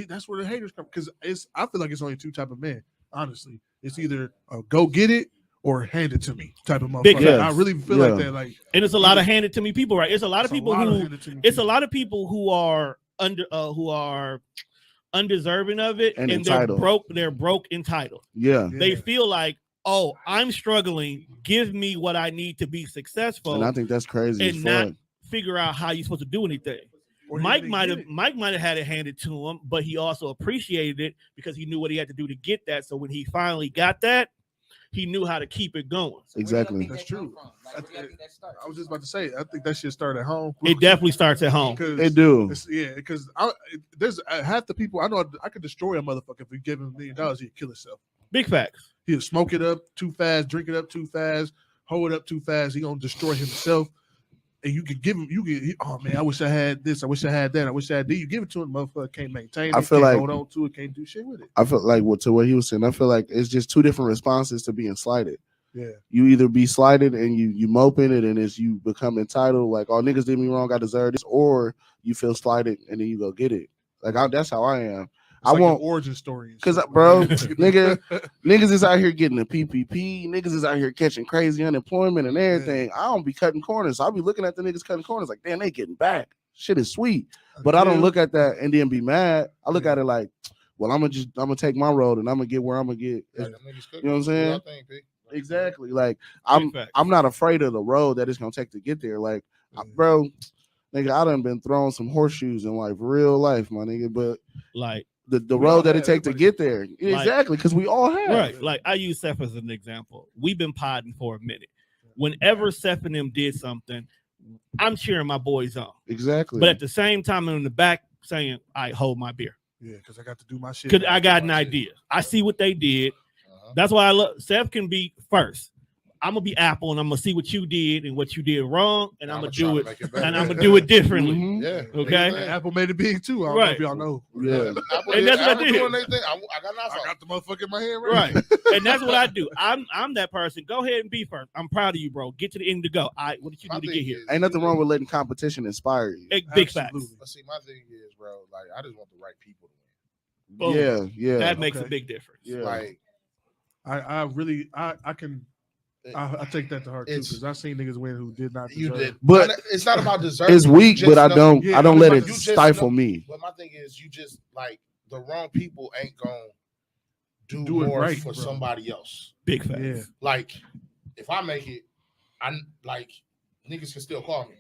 that's where the haters come, because I feel like it's only two type of men. Honestly, it's either go get it or hand it to me type of Big motherfucker. facts. I really feel like that. Like, And it's a lot of handed to me people, right? It's a lot of people who hand it to me it's a people. lot of people who are undeserving of it, And they're entitled. broke entitled. Yeah. They feel like, oh, I'm struggling, give me what I need to be successful, And I think that's crazy as and fuck. not figure out how you're supposed to do anything. Or he Mike didn't might get have it. Mike might have had it handed to him, but he also appreciated it because he knew what he had to do to get that. So when he finally got that, he knew how to keep it going. Exactly. That's true. I was just about to say, I think that shit started at home. It definitely starts at home. It do. Because there's half the people I know I could destroy a motherfucker if we give him $1 million, he'd kill himself. Big facts. He'll smoke it up too fast, drink it up too fast, hold it up too fast. He gonna destroy himself. And you could give him, oh man, I wish I had this, I wish I had that, I wish I had that. You give it to him, motherfucker can't maintain it, I feel can't like- hold on to it, can't do shit with it. I feel like to what he was saying, I feel like it's just two different responses to being slighted. Yeah. You either be slighted and you moping it and as you become entitled, like, oh, niggas did me wrong, I deserve this, or you feel slighted and then you go get it. Like, that's how I am. It's I like want an origin story. and Because, shit, bro, right? niggas is out here getting the PPP. Niggas is out here catching crazy unemployment and everything. I don't be cutting corners. I'll be looking at the niggas cutting corners like, damn, they getting back. Shit is sweet. But I don't look at that and then be mad. I look at it like, well, I'm gonna take my road and I'm gonna get where I'm gonna get. You know what I'm saying? Exactly. Like I'm not afraid of the road that it's gonna take to get there. Like, bro, nigga, I done been throwing some horseshoes in like real life, my nigga. But like the road that it take to get there. Exactly, because we all have. Right. Like I use Seth as an example. We've been podding for a minute. Whenever Seth and them did something, I'm cheering my boys on. Exactly. But at the same time, I'm in the back saying, I hold my beer. Yeah, because I got to do my shit. Because I got an idea. I see what they did. That's why I love Seth can be first. I'm gonna be Apple and I'm gonna see what you did and what you did wrong, and I'm gonna do it, and I'm gonna do it differently. Mhm. Yeah. Okay. And Apple made it big too. I don't know if y'all know. Yeah. And that's what I did. Doing their thing. I got an I got the motherfucker in my hand Right. And that's what I do. I'm that person. Go ahead and be first. I'm proud of you, bro. Get to the end to go. All right, what did you do to get here? Ain't nothing wrong with letting competition inspire you. Big facts. But see, my thing is, bro, like I just want the right people to Boom. Yeah, yeah. That makes a Okay. big difference. Yeah. win. Like I really I take that to heart too, It's- because I've seen niggas win who did not you deserve did, it. But it's not about deserving. it's You weak, just but I know- don't Yeah, let you it just stifle know- me. But my thing is, you just like the wrong people ain't gonna do Do it more right, for bro. somebody else. Big facts. Yeah. Like if I make it, I like niggas can still call me.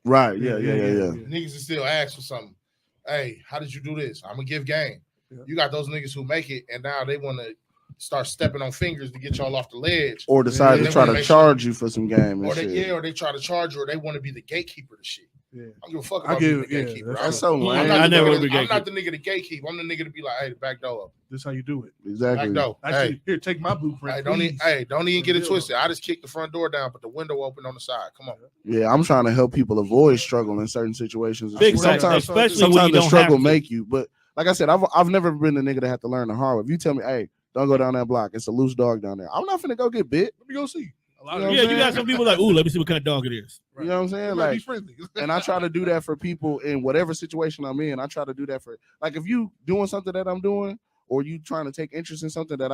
Right. Yeah. Niggas can still ask for something. Hey, how did you do this? I'm gonna give game. Yeah. You got those niggas who make it, and now they want to start stepping on fingers to get y'all off the ledge, Or decide Yeah, to they try wanna to make charge you for some game and or they shit. or they try to charge you, or they want to be the gatekeeper to shit. Yeah. I don't give a fuck I about give- being the yeah, gatekeeper. That's so I'm lame. not I the never nigga- would be I'm not the nigga to gatekeep. I'm the nigga to be like, hey, the back door up. This how you do it. Exactly. Back door. Actually, Hey, here, take my blueprint. hey, don't even please. get it Reveal twisted. I just kicked the front door down, but the window open on the side. Come on. Yeah, I'm trying to help people avoid struggle in certain situations. Big facts, sometimes especially when you the don't struggle have to. make you. But like I said, I've never been the nigga that had to learn the hard way. If you tell me, hey, don't go down that block, it's a loose dog down there, I'm not finna go get bit. Let me go see. A lot You of know Yeah, what you I'm got saying? some people like, ooh, let me see what kind of dog it is. You know what I'm saying? be Like, friendly. and I try to do that for people in whatever situation I'm in. I try to do that for, like, if you doing something that I'm doing, or you trying to take interest in something that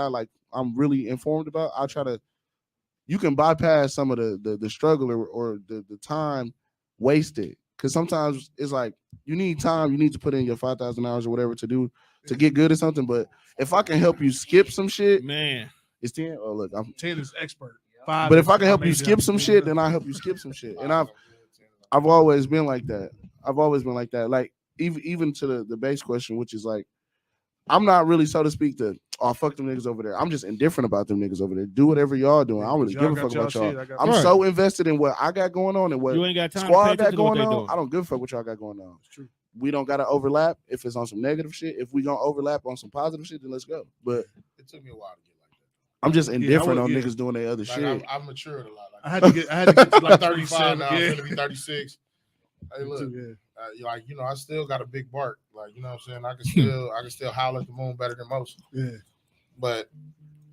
I'm really informed about, I'll try to. You can bypass some of the struggle or the time wasted, because sometimes it's like you need time. You need to put in your 5,000 hours or whatever to get good at something. But if I can help you skip some shit, Man, It's 10. Oh, look, I'm 10 is expert. 5 but if I can help you amazing. skip some shit, then I'll help you skip some shit. And I've always been like that. Like even to the base question, which is like, I'm not really, so to speak, fuck them niggas over there. I'm just indifferent about them niggas over there. Do whatever y'all doing. I don't really give a fuck about y'all. I'm so invested in what I got going on and what you ain't got time squad to got going on. doing. I don't give a fuck what y'all got going on. It's true. We don't gotta overlap if it's on some negative shit. If we gonna overlap on some positive shit, then let's go. But it took me a while to get like that. I'm just indifferent on niggas doing their other like shit. I've matured a lot. Like, I had to get to like 35 now. I'm gonna be 36. Hey, look, yeah. Like, you know, I still got a big bark. Like, you know what I'm saying? I can still howl at the moon better than most. Yeah. But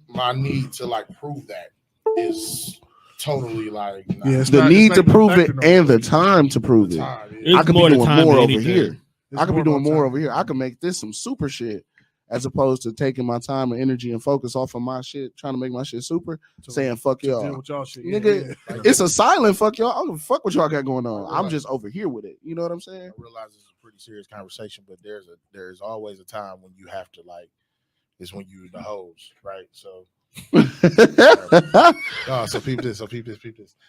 my need to like prove that is totally like the need to prove it and the time to prove it. I could be doing more over here. I could be doing more over here. I could make this some super shit as opposed to taking my time and energy and focus off of my shit, trying to make my shit super, saying fuck y'all. Deal with y'all shit. Nigga, it's a silent fuck y'all. I don't give a fuck what y'all got going on. I'm just over here with it. You know what I'm saying? I realize it's a pretty serious conversation, but there's always a time when you have to like, it's when you the hoes, right? So so peep this.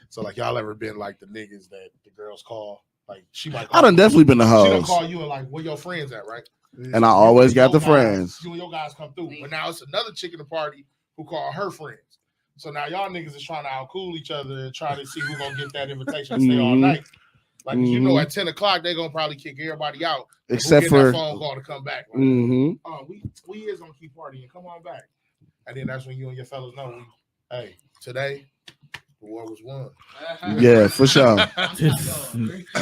So like y'all ever been like the niggas that the girls call? Like she might call I done definitely been the hoes. She done call you and like, where your friends at, right? And I always got the friends. You and your guys come through. But now it's another chick in the party who call her friends. So now y'all niggas is trying to outcool each other and try to see who gonna get that invitation and stay all night. Like you know, at 10 o'clock they gonna probably kick everybody out, except for that phone call to come back. Like, we is gonna keep partying. Come on back. And then that's when you and your fellas know, hey, today the war was won. Yeah, for sure.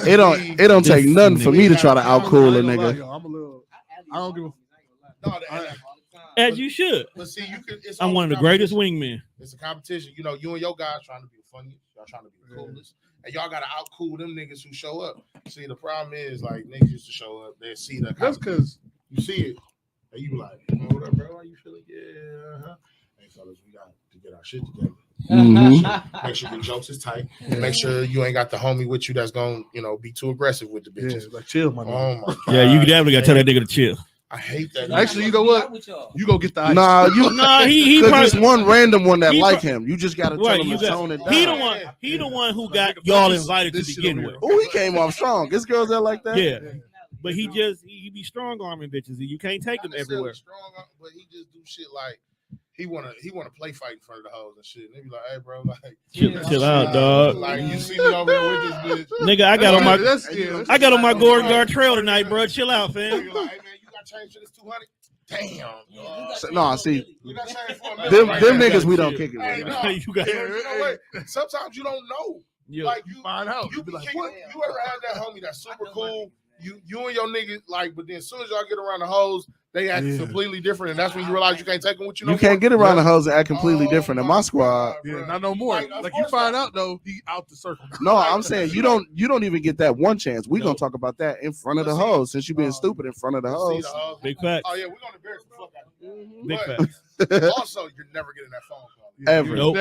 It don't take nothing for me to try to outcool a nigga. I don't give a as you should. But see, you can. I'm one of the greatest wingmen. It's a competition. You know, you and your guys trying to be the funniest. Y'all trying to be the coolest. And y'all got to outcool them niggas who show up. See, the problem is, like, niggas used to show up. They see the. That's because you see it. And you like, what up, bro? How you feeling? Yeah. Hey, fellas, we got to get our shit together. Make sure your jokes is tight. Make sure you ain't got the homie with you that's gonna, be too aggressive with the bitches. Yeah, like chill, my nigga. Oh my God. Yeah, you definitely gotta tell that nigga to chill. I hate that. Actually, you know what? You go get the ice. He probably just one random one that like him. You just gotta tell him to tone it down. He the one who got y'all invited to begin with. Oh, he came off strong. This girl's there like that. Yeah. But he be strong arming bitches. You can't take him everywhere. Strong, but he just do shit like he wanna play fight in front of the hoes and shit. And they be like, hey bro, like chill out, dog. Like you see me over here with this bitch. Nigga, I got on my Gordon Guard trail tonight, bro. Chill out, fam. Like, hey man, you got change for this 200? Damn. No, see, them niggas we don't kick it. Hey, no. You know what? Sometimes you don't know. Like you find out. You ever had that homie that's super cool? You and your niggas like, but then as soon as y'all get around the hoes, they act completely different, and that's when you realize you can't take them with you. You can't get around the hoes and act completely different in my squad. Yeah, not no more. Like you find out though, he out the circle. No, I'm saying you don't even get that one chance. We gonna talk about that in front of the hoes since you being stupid in front of the hoes. Big facts. Oh yeah, we're gonna embarrass the fuck out of you. Big facts. Also, you're never getting that phone call. Ever. Nope.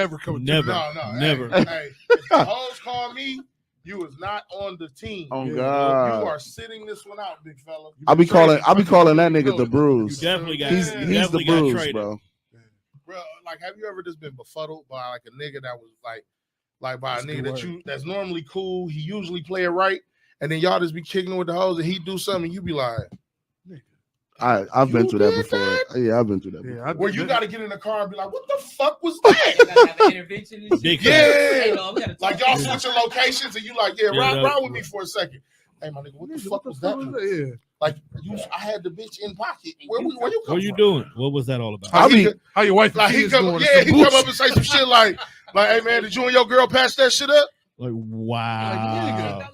Never. Hey, if the hoes call me, you is not on the team. Oh God! You are sitting this one out, big fella. I be calling that nigga the Bruise. You definitely got. He's the Bruise, bro. Bro, like, have you ever just been befuddled by like a nigga that was like by a nigga that's normally cool? He usually play it right, and then y'all just be kicking with the hoes, and he do something, and you be like. I've been through that before. Yeah, I've been through that before. Where you got to get in the car and be like, what the fuck was that? Yeah. Like y'all switching locations and you like, ride with me for a second. Hey, my nigga, what the fuck was that? Yeah. Like, I had the bitch in pocket. Where you come What you doing? What was that all about? How your wife like he come up and say some shit like, hey man, did you and your girl patch that shit up? Like, wow.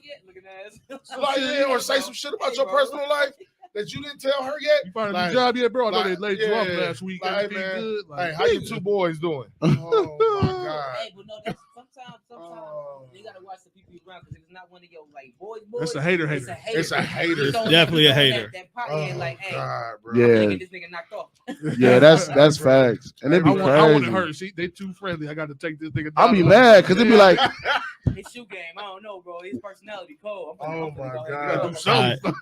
Or say some shit about your personal life that you didn't tell her yet. You found a new job yet, bro? I know they laid you off last week. Like, hey, man, good. Like, hey, how you two boys doing? Oh my God. Hey, but no, that's sometimes you gotta watch the people you around because it's not one of your like boys. That's a hater. It's a hater. It's definitely a hater. That pocket like, hey, God, bro. yeah, get this nigga knocked off. Yeah, that's facts. And it be crazy. I want to hurt. See, they too friendly. I got to take this nigga down. I'll be mad because it be like, His shoe game, I don't know, bro. His personality, cold. Oh my God.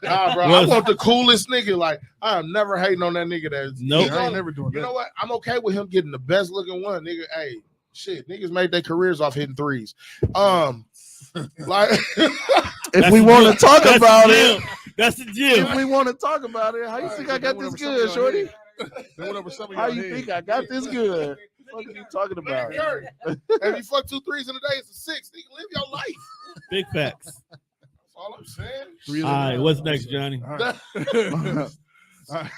Nah, bro. I want the coolest nigga. Like, I'm never hating on that nigga. That's Nope. I ain't never doing that. You know what? I'm okay with him getting the best looking one, nigga. Hey, shit, niggas made their careers off hitting threes. Like, if we want to talk about it, that's the gym. if we want to talk about it, how you think I got this good, shorty? How you think I got this good? What are you talking about? If you fuck 2 threes in a day, it's a 6. Nigga, live your life. Big facts. That's all I'm saying. All right, what's next, Johnny? All right.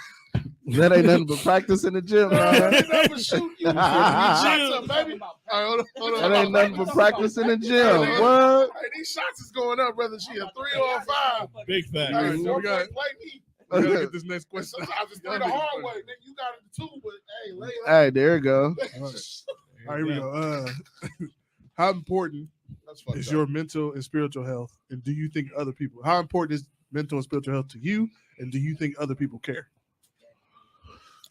That ain't nothing but practice in the gym, man. That ain't nothing but practice in the gym. What? Hey, these shots is going up, whether she a 3 or a 5. Big facts. Hey, We gotta get this next question. Sometimes it's 3 the hard way. Nigga, you got it 2, but hey, lay it Hey, there you go. All right, here we go. How important is your mental and spiritual health? And do you think other people, how important is mental and spiritual health to you? And do you think other people care?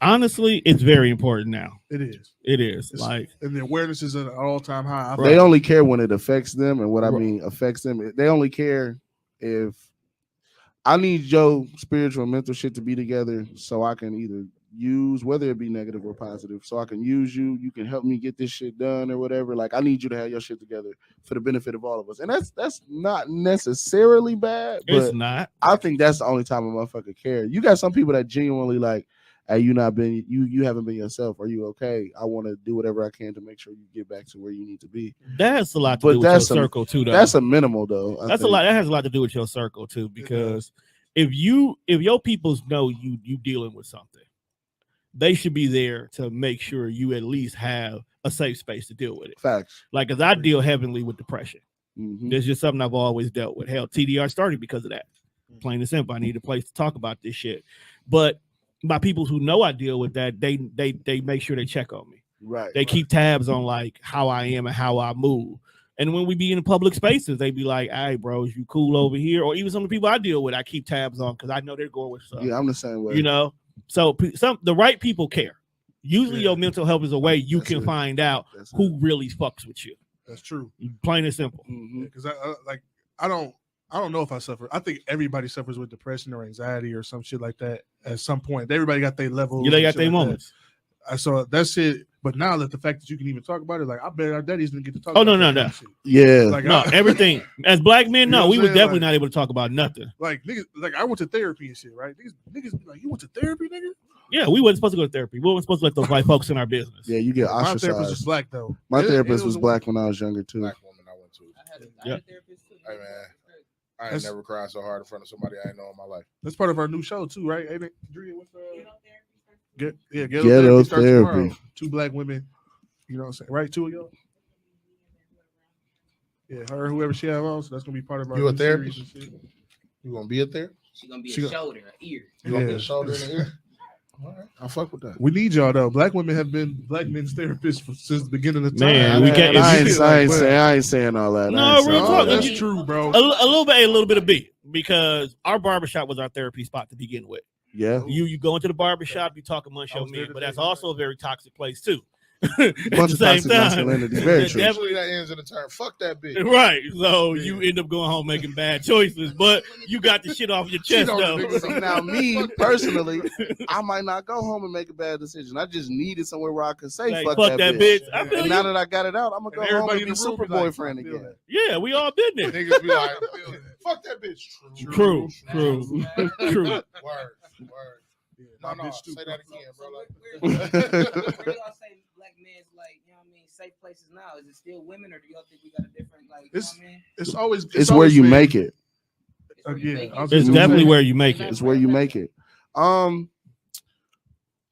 Honestly, it's very important now. It is. And the awareness is at an all-time high. They only care when it affects them. And what I mean affects them, they only care if I need your spiritual and mental shit to be together so I can either use, whether it be negative or positive, so I can use you. You can help me get this shit done or whatever. Like, I need you to have your shit together for the benefit of all of us. And that's not necessarily bad. But it's not. I think that's the only time a motherfucker care. You got some people that genuinely like, hey, you haven't been yourself. Are you okay? I want to do whatever I can to make sure you get back to where you need to be. That's a lot to do with your circle too, though. That's a minimal though. That's a lot. That has a lot to do with your circle too, because if your peoples know you dealing with something, they should be there to make sure you at least have a safe space to deal with it. Facts. Like, as I deal heavily with depression. Mm-hmm. There's just something I've always dealt with. Hell, TDR started because of that. Plain and simple. I need a place to talk about this shit. But my people who know I deal with that, they make sure they check on me. Right. They keep tabs on like how I am and how I move. And when we be in public spaces, they be like, "Hey, bro, is you cool over here?" Or even some of the people I deal with, I keep tabs on because I know they're going with stuff. Yeah, I'm the same way. You know, so the right people care. Usually, your mental health is a way you can find out who really fucks with you. That's true. Plain and simple. Because I don't know if I suffer. I think everybody suffers with depression or anxiety or some shit like that at some point. Everybody got their levels. Yeah, they got their moments. So that's it. But now that the fact that you can even talk about it, like, I bet our daddies didn't get to talk about no. Shit. Yeah. Like, no, everything. As black men, no, we were definitely not able to talk about nothing. Like, niggas, like, I went to therapy and shit, right? Niggas be like, you went to therapy, nigga? Yeah, we wasn't supposed to go to therapy. We weren't supposed to let those white folks in our business. Yeah, you get ostracized. My therapist was black, though. My therapist was black when I was younger, too. Black woman I went to. I had a therapist, too. Hey, man. I ain't never cried so hard in front of somebody I ain't know in my life. That's part of our new show, too, right? Ain't it? Ghetto therapy. 2 black women, you know what I'm saying, right? 2 of y'all. Yeah, her, whoever she have on, so that's gonna be part of our. You a therapist? You gonna be a therapist? She gonna be a shoulder, an ear. You gonna be a shoulder and an ear? All right, I fuck with that. We need y'all though. Black women have been black men's therapists since the beginning of time. Man, we can't. I ain't saying all that. No, real talk. That's true, bro. A little bit of B, because our barbershop was our therapy spot to begin with. Yeah. You go into the barbershop, you talk amongst your men, but that's also a very toxic place too. Bunch of toxic masculinity. Very true. Definitely that ends in a turn. Fuck that bitch. Right. So you end up going home making bad choices, but you got the shit off your chest though. Now, me personally, I might not go home and make a bad decision. I just needed somewhere where I could say fuck that bitch. And now that I got it out, I'm gonna go home and be super boyfriend again. Yeah, we all been there. Niggas be like, fuck that bitch. True. Word. No, say that again, bro. Where y'all say black men's, like, you know what I mean, safe places now? Is it still women, or do y'all think we got a different, like, you know what I mean? It's always it's where you make it. It's definitely where you make it. It's where you make it. Of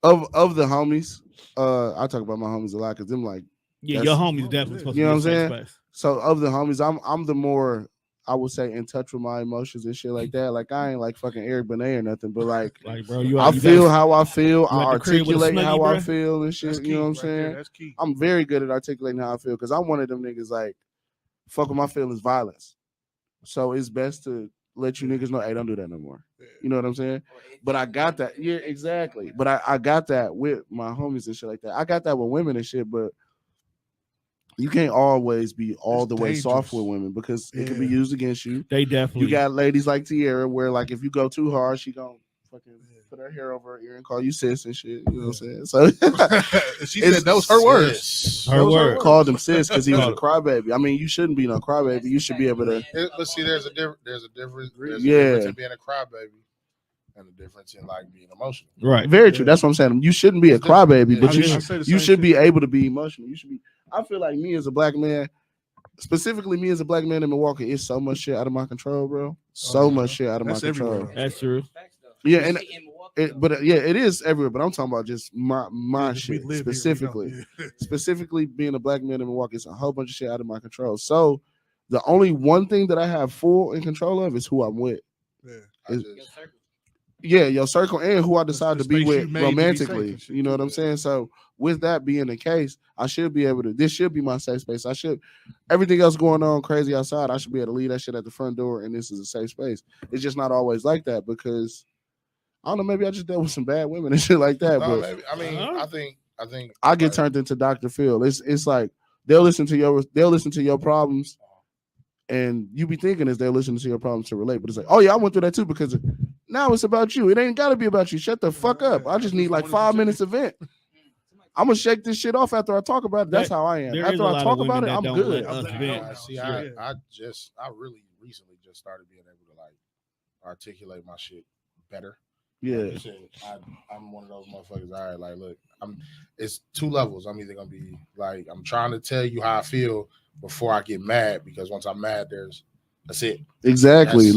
the homies, I talk about my homies a lot because them like your homies definitely supposed you know to be what I'm saying. space. So of the homies, I'm the more, I would say, in touch with my emotions and shit like that. Like, I ain't like fucking Eric Benet or nothing, but like bro, I feel how I feel. I articulate how I feel and shit. You know what I'm saying? That's key. I'm very good at articulating how I feel because I'm one of them niggas like, fuck with my feelings, violence. So it's best to let you niggas know, hey, don't do that no more. You know what I'm saying? But I got that. Yeah, exactly. But I got that with my homies and shit like that. I got that with women and shit, but You can't always be all the way soft dangerous. with women because it can be used against you. They definitely. You got ladies like Tierra where like if you go too hard, she gonna fucking put her hair over her ear and call you sis and shit. You know what I'm saying? So she said that was her words. Her word. Called him sis because he was a crybaby. I mean, you shouldn't be no crybaby. You should be able to. But see, there's a difference. There's a difference in being a crybaby and the difference in like being emotional. Right. Very true. That's what I'm saying. You shouldn't be a crybaby, but you should be shit. able to be emotional. You should be. I feel like me as a black man, specifically me as a black man in Milwaukee, it's so much shit out of my control, bro. So much shit out of my control. Everywhere. That's true. Yeah, and it is everywhere. But I'm talking about just my shit specifically. Specifically, being a black man in Milwaukee, it's a whole bunch of shit out of my control. So the only one thing that I have full in control of is who I'm with. Your circle and who I decide to be with romantically. You know what I'm saying? So with that being the case, I should be able to. This should be my safe space. Everything else going on crazy outside, I should be able to leave that shit at the front door, and this is a safe space. It's just not always like that because I don't know. Maybe I just dealt with some bad women and shit like that. No, but maybe, I mean, I think I get turned into Dr. Phil. It's like they'll listen to your problems, and you be thinking as they're listening to your problems to relate, but it's like, oh yeah, I went through that too because now it's about you. It ain't got to be about you. Shut the fuck up. I just need like 5 minutes of vent. I'm gonna shake this shit off after I talk about it. That's how I am. After I talk about it, I'm good. I really recently just started being able to like articulate my shit better. Yeah, I'm one of those motherfuckers. All right, like, look, it's two levels. I'm either gonna be like, I'm trying to tell you how I feel before I get mad, because once I'm mad, that's it. Exactly.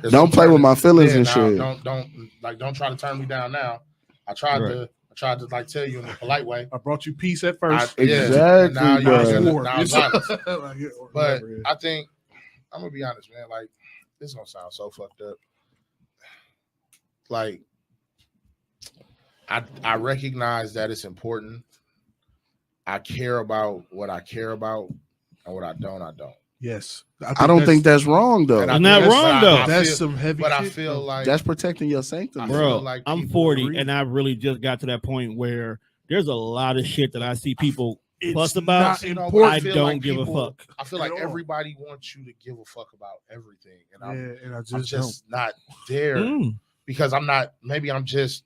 Don't play with my feelings and shit. Don't try to turn me down now. I tried to like tell you in a polite way. I brought you peace at first. Exactly. Now war. But I think I'm gonna be honest, man. Like, this is gonna sound so fucked up. Like, I recognize that it's important. I care about what I care about, and what I don't. Yes. I don't think that's wrong though. It's not wrong though. That's some heavy shit. But I feel like that's protecting your sanctity. Bro, like I'm 40 and I really just got to that point where there's a lot of shit that I see people fuss about. I don't give a fuck. I feel like everybody wants you to give a fuck about everything. And I'm just not there because I'm not, maybe I'm just,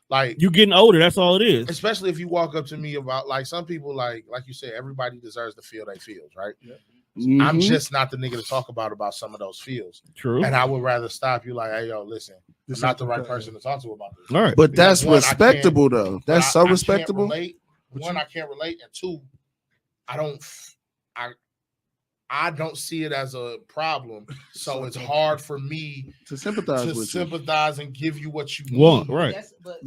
like, you getting older. That's all it is. Especially if you walk up to me about, like, some people, like you said, everybody deserves to feel they feels, right? Yeah. Mm-hmm. I'm just not the nigga to talk about some of those feels. True. And I would rather stop you like, hey, yo, listen, I'm not the right person to talk to about this. All right. But that's respectable, though. That's so respectable. One, I can't relate. And two, I don't see it as a problem. So it's hard for me to sympathize and give you what you want. Need. Right.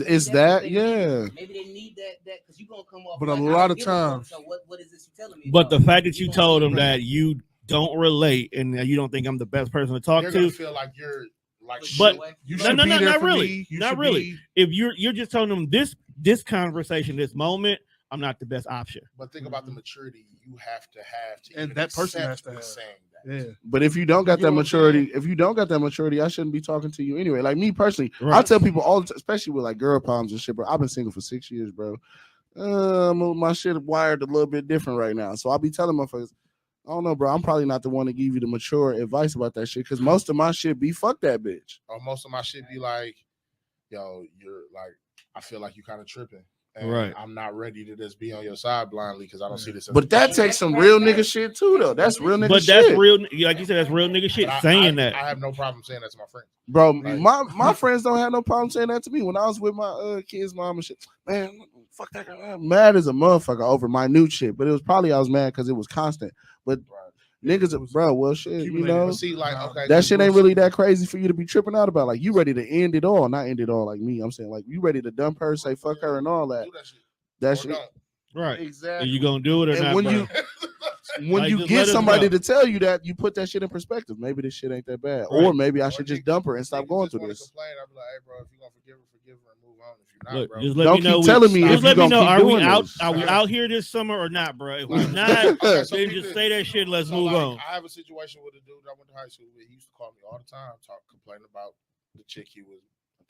Is that, yeah. Maybe they need that because you're going to come off. But a lot of times. So what is this you're telling me? But the fact that you told them that you don't relate and you don't think I'm the best person to talk to. You're feel like you're like, but no, not really. Not really. If you're just telling them this conversation, this moment, I'm not the best option. But think about the maturity you have to and that person has to have. Yeah. But if you don't got that maturity, I shouldn't be talking to you anyway. Like me personally, I tell people all the time, especially with like girl problems and shit, bro. I've been single for 6 years, bro. My shit wired a little bit different right now. So I'll be telling motherfuckers, I don't know, bro. I'm probably not the one to give you the mature advice about that shit because most of my shit be fuck that bitch. Or most of my shit be like, yo, you're like, I feel like you kind of tripping. And right. I'm not ready to just be on your side blindly because I don't see this. But that takes some real nigga shit too, though. That's real nigga shit. But that's real, like you said, that's real nigga shit. Saying that, I have no problem saying that to my friends. Bro, like, my friends don't have no problem saying that to me. When I was with my kids' mom and shit, man, fuck that guy. I'm mad as a motherfucker over minute shit. But it was probably I was mad because it was constant. But niggas, bro, well, shit, you know, see, like, okay, that shit ain't really that crazy for you to be tripping out about. Like, you ready to end it all, not end it all like me. I'm saying, like, you ready to dump her, say fuck her, and all that. That shit, right? Exactly. Are you gonna do it or and not? When you get somebody to tell you that, you put that shit in perspective. Maybe this shit ain't that bad, or maybe I should just dump her and stop going through this. Complain, I'll be like, hey, bro, if you gonna forgive her and move on. If you're not, bro, just let don't me know. Keep telling me. Just let me know. Are we out? This. Are we out here this summer or not, bro? If we're not, then just say that shit. Let's move on. I have a situation with a dude I went to high school with. He used to call me all the time, complaining about the chick I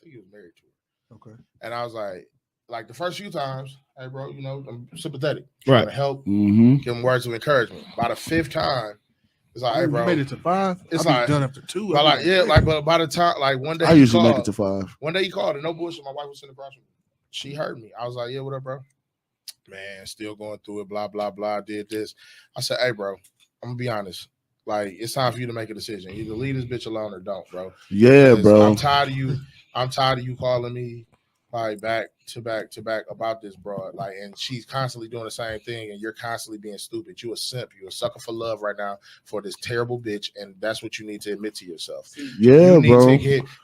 think he was married to her. Okay. And I was like, like the first few times, hey bro, you know, I'm sympathetic, Right. trying to help, Mm-hmm. give them words of encouragement. By the 5th time, it's like, hey bro, you made it to 5. It's I'll like be done after 2. But like, yeah, like, but by the time, like one day I usually make it to 5. One day he called, and no bullshit, my wife was sitting across from me. She heard me. I was like, yeah, what up, bro? Man, still going through it, blah, blah, blah, did this. I said, hey, bro, I'm gonna be honest. Like, it's time for you to make a decision. Either leave this bitch alone or don't, bro. Yeah, bro. I'm tired of you calling me like back to back about this, bro. Like, and she's constantly doing the same thing, and you're constantly being stupid. You a simp. You a sucker for love right now for this terrible bitch, and that's what you need to admit to yourself. Yeah, bro.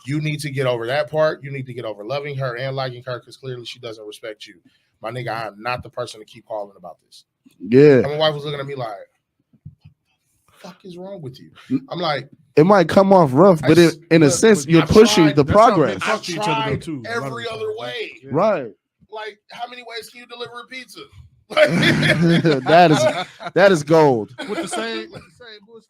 You need to get over that part. You need to get over loving her and liking her because clearly she doesn't respect you. My nigga, I am not the person to keep calling about this. Yeah. And my wife was looking at me like, fuck is wrong with you? I'm like, it might come off rough, but in a sense, you're pushing the progress. I've tried every other way. Yeah. Right. Like, how many ways can you deliver a pizza? that is gold. With the same bullshit.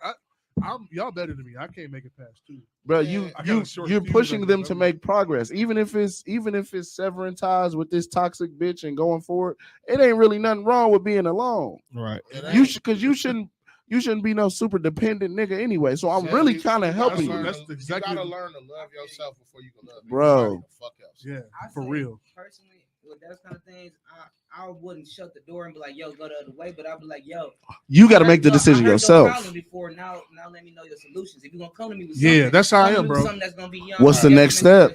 Y'all better than me. I can't make it past 2. Bro, you're pushing them to make progress. Even if it's severing ties with this toxic bitch and going forward, it ain't really nothing wrong with being alone. Right. You shouldn't be no super dependent nigga anyway. So I'm really kind of helping you. That's exactly. You gotta learn to love yourself before you can love bro. Fuck else. Yeah, for real. Personally, with those kind of things, I wouldn't shut the door and be like, "Yo, go the other way." But I'd be like, "Yo, you got to make the decision yourself." Before now, let me know your solutions. If you're gonna come to me with something, that's how I am, bro. Something that's gonna be young, what's the next step?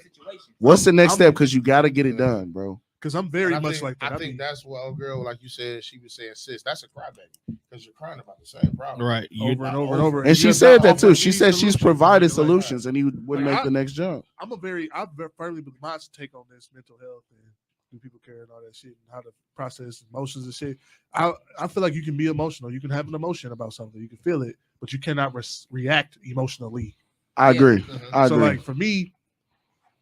What's the next step? Because you got to get it done, bro. Because I'm very much like that. I think that's what old girl, like you said, she was saying, sis, that's a crybaby because you're crying about the same problem. Right. Over and over and over. And she said that too. She said she's provided solutions and he would make the next jump. I firmly believe my take on this mental health and do people care and all that shit and how to process emotions and shit. I feel like you can be emotional. You can have an emotion about something. You can feel it, but you cannot react emotionally. I agree. So like for me,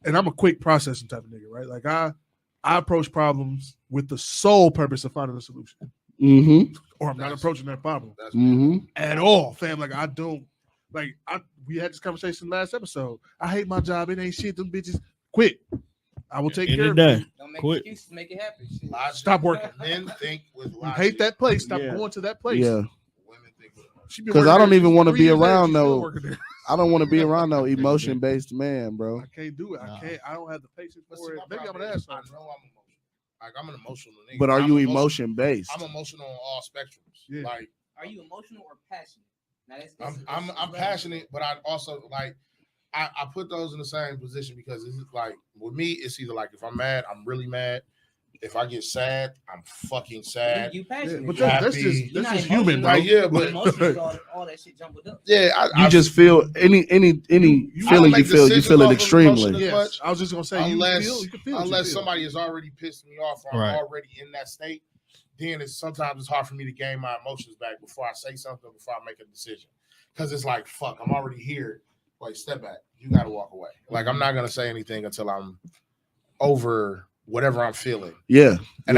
and I'm a quick processing type of nigga, right? Like I approach problems with the sole purpose of finding a solution. Mm-hmm. Or I'm not approaching that problem at all, fam. Like I don't like we had this conversation last episode. I hate my job. It ain't shit. Them bitches quit. I will take care of it. Don't make excuses. Make it happen. Stop working. Men think with logic. You hate that place. Stop going to that place. Yeah. Because I don't even want to be around no. I don't want to be around no emotion-based man, bro. I can't do it. I can't. I don't have the patience for it. Maybe I'm an asshole. I know I'm emotional. Like I'm an emotional nigga. But are you emotion-based? I'm emotional on all spectrums. Yeah. Like, are you emotional or passionate? Now, I'm passionate, but I also like. I put those in the same position because it's like with me, it's either like if I'm mad, I'm really mad. If I get sad, I'm fucking sad. You passionate, but that's just human, right? Yeah, but all that shit jumbled up. Yeah, you just feel any feeling you feel it extremely. Yes, I was just gonna say unless somebody has already pissed me off or I'm already in that state, then sometimes it's hard for me to gain my emotions back before I say something, before I make a decision, because it's like fuck, I'm already here. Wait, step back. You got to walk away. Like I'm not gonna say anything until I'm over whatever I'm feeling. Yeah, and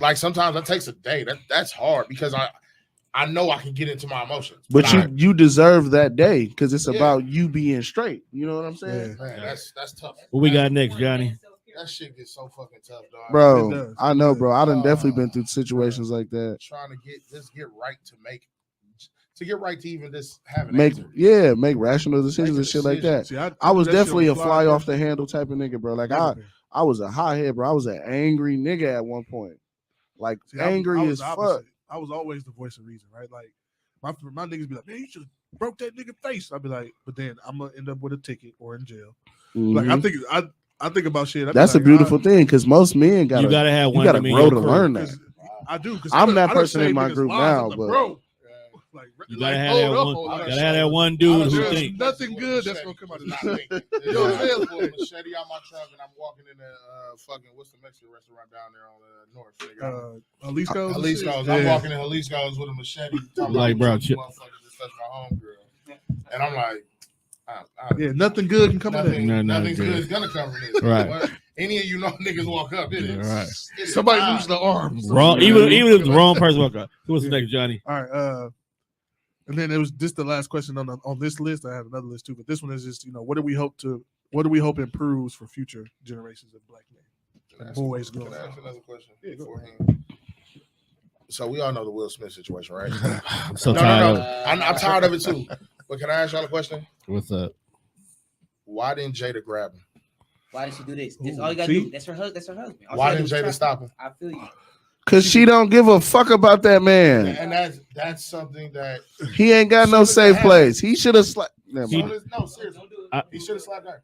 like sometimes that takes a day. That's hard because I know I can get into my emotions. But you deserve that day because it's about you being straight. You know what I'm saying? Yeah. Man, that's tough. What we got next, Johnny? That shit gets so fucking tough, dog. Bro, I know, bro. I done definitely been through situations like that. Trying to get right to get right to even just have make rational decisions and shit like that. See, I was definitely a fly off the handle type of nigga, bro. Like I was a hothead, bro. I was an angry nigga at one point. Like angry as fuck. I was always the voice of reason, right? Like my niggas be like, man, you should have broke that nigga face. I'd be like, but then I'm gonna end up with a ticket or in jail. Mm-hmm. Like I think about shit. That's a beautiful thing because most men gotta have one. You gotta grow to learn that. I do. I'm that person in my group now, but bro. You gotta have that one. Gotta have that one dude who thinks nothing good that's gonna come out of this. You know what I'm saying? Pull a machete out my trunk and I'm walking in the fucking what's the Mexican restaurant down there on the north? Jalisco's. Jalisco's. I'm walking in Jalisco's with a machete. Like bro, motherfucker just touched my homegirl, and I'm like, yeah, nothing good can come of that. Nothing good is gonna come from this. Right. Any of you know niggas walk up, right? Somebody lose the arms. Wrong. Even if the wrong person walk up. Who was the next, Johnny? All right. And then it was just the last question on this list. I had another list too, but this one is just what do we hope improves for future generations of black men? boys Can going I on. ask another question Yeah, go beforehand? So we all know the Will Smith situation, right? I'm so No. tired. I'm tired of it too. But can I ask y'all a question? What's up? Why didn't Jada grab him? Why did she do this? That's Ooh, all you gotta see? do. That's her husband. All Why she didn't gotta do Jada is stop him? I feel you. Cause she don't give a fuck about that man. And that's something that He ain't got no safe place. He should have slapped. no, seriously. He should have slapped her.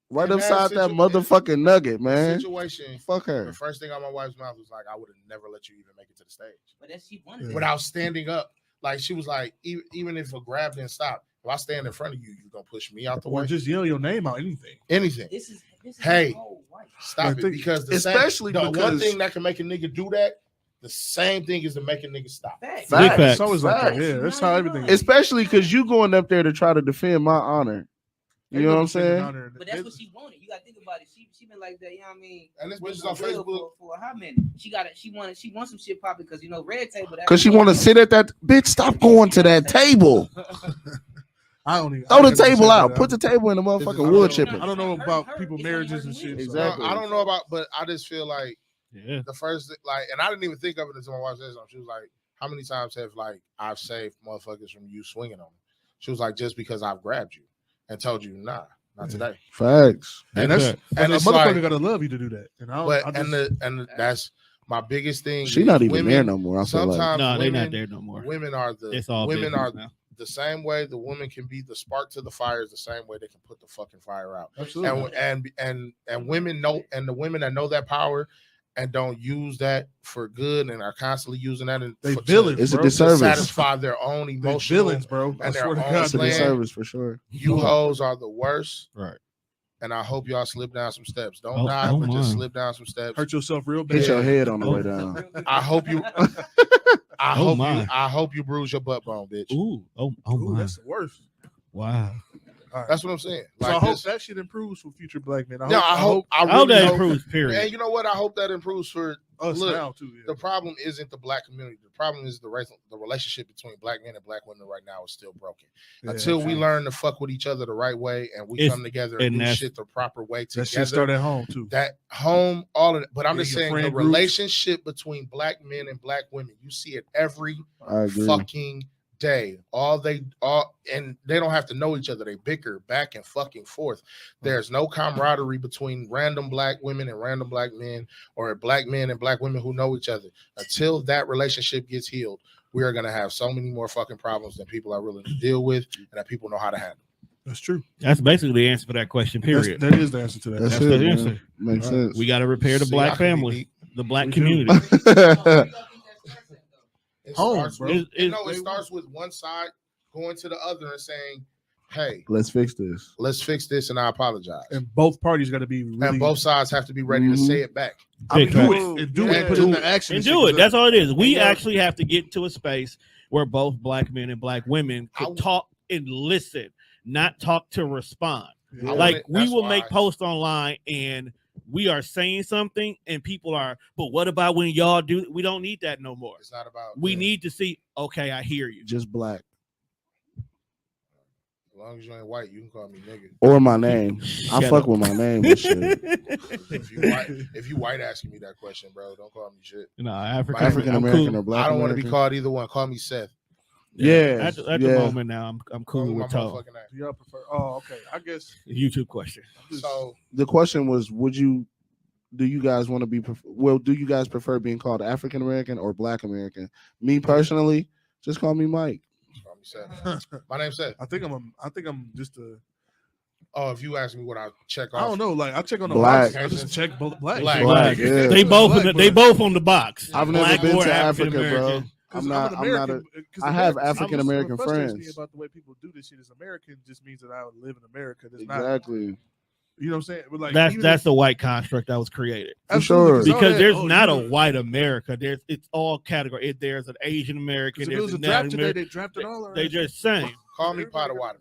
Right In upside that situ- motherfucking nugget, The man. situation. Fuck The her. first thing out my wife's mouth was like, I would have never let you even make it to the stage. But that's she wanted. Without standing up. Like she was like, even if a grab didn't stop, if I stand in front of you, you're gonna push me out the Or way. just yell your name out, anything. Anything. This is Hey, her whole wife. Stop it. Because the one because thing that can make a nigga do that, the same thing is to make a nigga stop. Facts. Big facts. It's always like that. Yeah, that's how everything is. especially because you going up there to try to defend my honor. You know what I'm saying? But that's what she wanted. You gotta think about it. She been like that, you know what I mean? And this bitch With is on Will Facebook. for how many? She wants some shit popping because red table. Because she want to sit at that bitch. Stop going to that table. I don't even Throw the table out. Put the table in the motherfucking wood chipper. I don't know about people marriages and shit. Exactly. I don't know about, but I just feel like Yeah. the first, like, and I didn't even think of it until my wife said something. She was like, how many times have like I've saved motherfuckers from you swinging on me? She was like, just because I've grabbed you and told you, nah, not today. Facts. And that's Big and a it's motherfucker like, gotta love you to do that. And that's my biggest thing. She not even women, there no more. I feel like. Sometimes No, they're women, not there no more. Women are It's all women business are now. the same way the woman can be the spark to the fire is the same way they can put the fucking fire out. Absolutely. And women know, and the women that know that power and don't use that for good and are constantly using that and They villains, It's a bro. to disservice. satisfy their own They emotional villains, bro. I and their swear to own God. It's a plan. disservice for sure. You hoes are the worst. Right. And I hope y'all slip down some steps. Don't Oh, die, oh but just my. slip down some steps. Hurt yourself real bad. Hit your head on the way down. I hope you Oh, my. I hope you bruise your butt bone, bitch. Ooh. Oh Ooh, my. that's the worst. Wow. All right. That's what I'm saying. So Like I hope this- that shit improves for future black men. I hope I hope really that improves, period. And you know what? I hope that improves for us look, now too. Yeah. the problem isn't the black community. The problem is the relationship between black men and black women right now is still broken. Yeah, Until we absolutely. learn to fuck with each other the right way and we It's- come together and and do that's- shit the proper way That shit together. start at home too. That home, all of it. But I'm Yeah, just your saying the friend groups. relationship between black men and black women, you see it every I agree. fucking day. And they don't have to know each other. They bicker back and fucking forth. There's no camaraderie between random black women and random black men, or black men and black women who know each other. Until that relationship gets healed, we are gonna have so many more fucking problems than people are willing to deal with and that people know how to handle. That's true. That's basically the answer for that question, period. That is the answer to that. That's That's it, the man. answer. Makes sense. We got to repair the See, black I can be family, deep. the black We do. community. It Home, starts bro. with, It- it starts with one side going to the other and saying, hey, Let's fix this. let's fix this and I apologize. And both parties got to be really And both sides have to be ready to say it back. I mean, Big do facts. it and do it Yeah, and put do in it. the action And shit, do it. 'cause That's all it is. We Yeah. actually have to get to a space where both black men and black women could talk and listen, not talk to respond. Yeah. Like we That's will why- make posts online and we are saying something and people are, but what about when y'all do? We don't need that no more. It's not about We need to see, okay, I hear you. Just black. as long as you ain't white, you can call me nigga. Or my name. I Shut fuck up. with my name and shit. If you white asking me that question, bro, don't call me shit. No, African African I'm American cool. or black I don't want to be American. called either one. Call me Seth. Yeah, At the yeah. moment now, I'm Call cool me my with Toe. motherfucking name. Do y'all prefer? Oh, okay. I guess. YouTube question. So The question was, do you guys want to be, do you guys prefer being called African American or Black American? Me personally, just call me Mike. call me Seth. My name's Seth. I think I'm just a. Oh, if you ask me what I check off, I don't know. Like I check on the Black. box. I just check black. Black. Yeah. They both Black, they but- both on the box. I've never Black been or to African Africa, bro. American. Because I'm not. I have African American What frustrates me friends. about the way people do this shit is American just means that I would live in America. That's not. Exactly. You know what I'm saying? But like That's even that's if- the white construct that was created. For sure. all Because that- there's oh, not you a know, white America. It's all category. There's an Asian American. 'cause if it was There's a a draft Native today, American. they drafted all of They just saying. call me Potawatomi.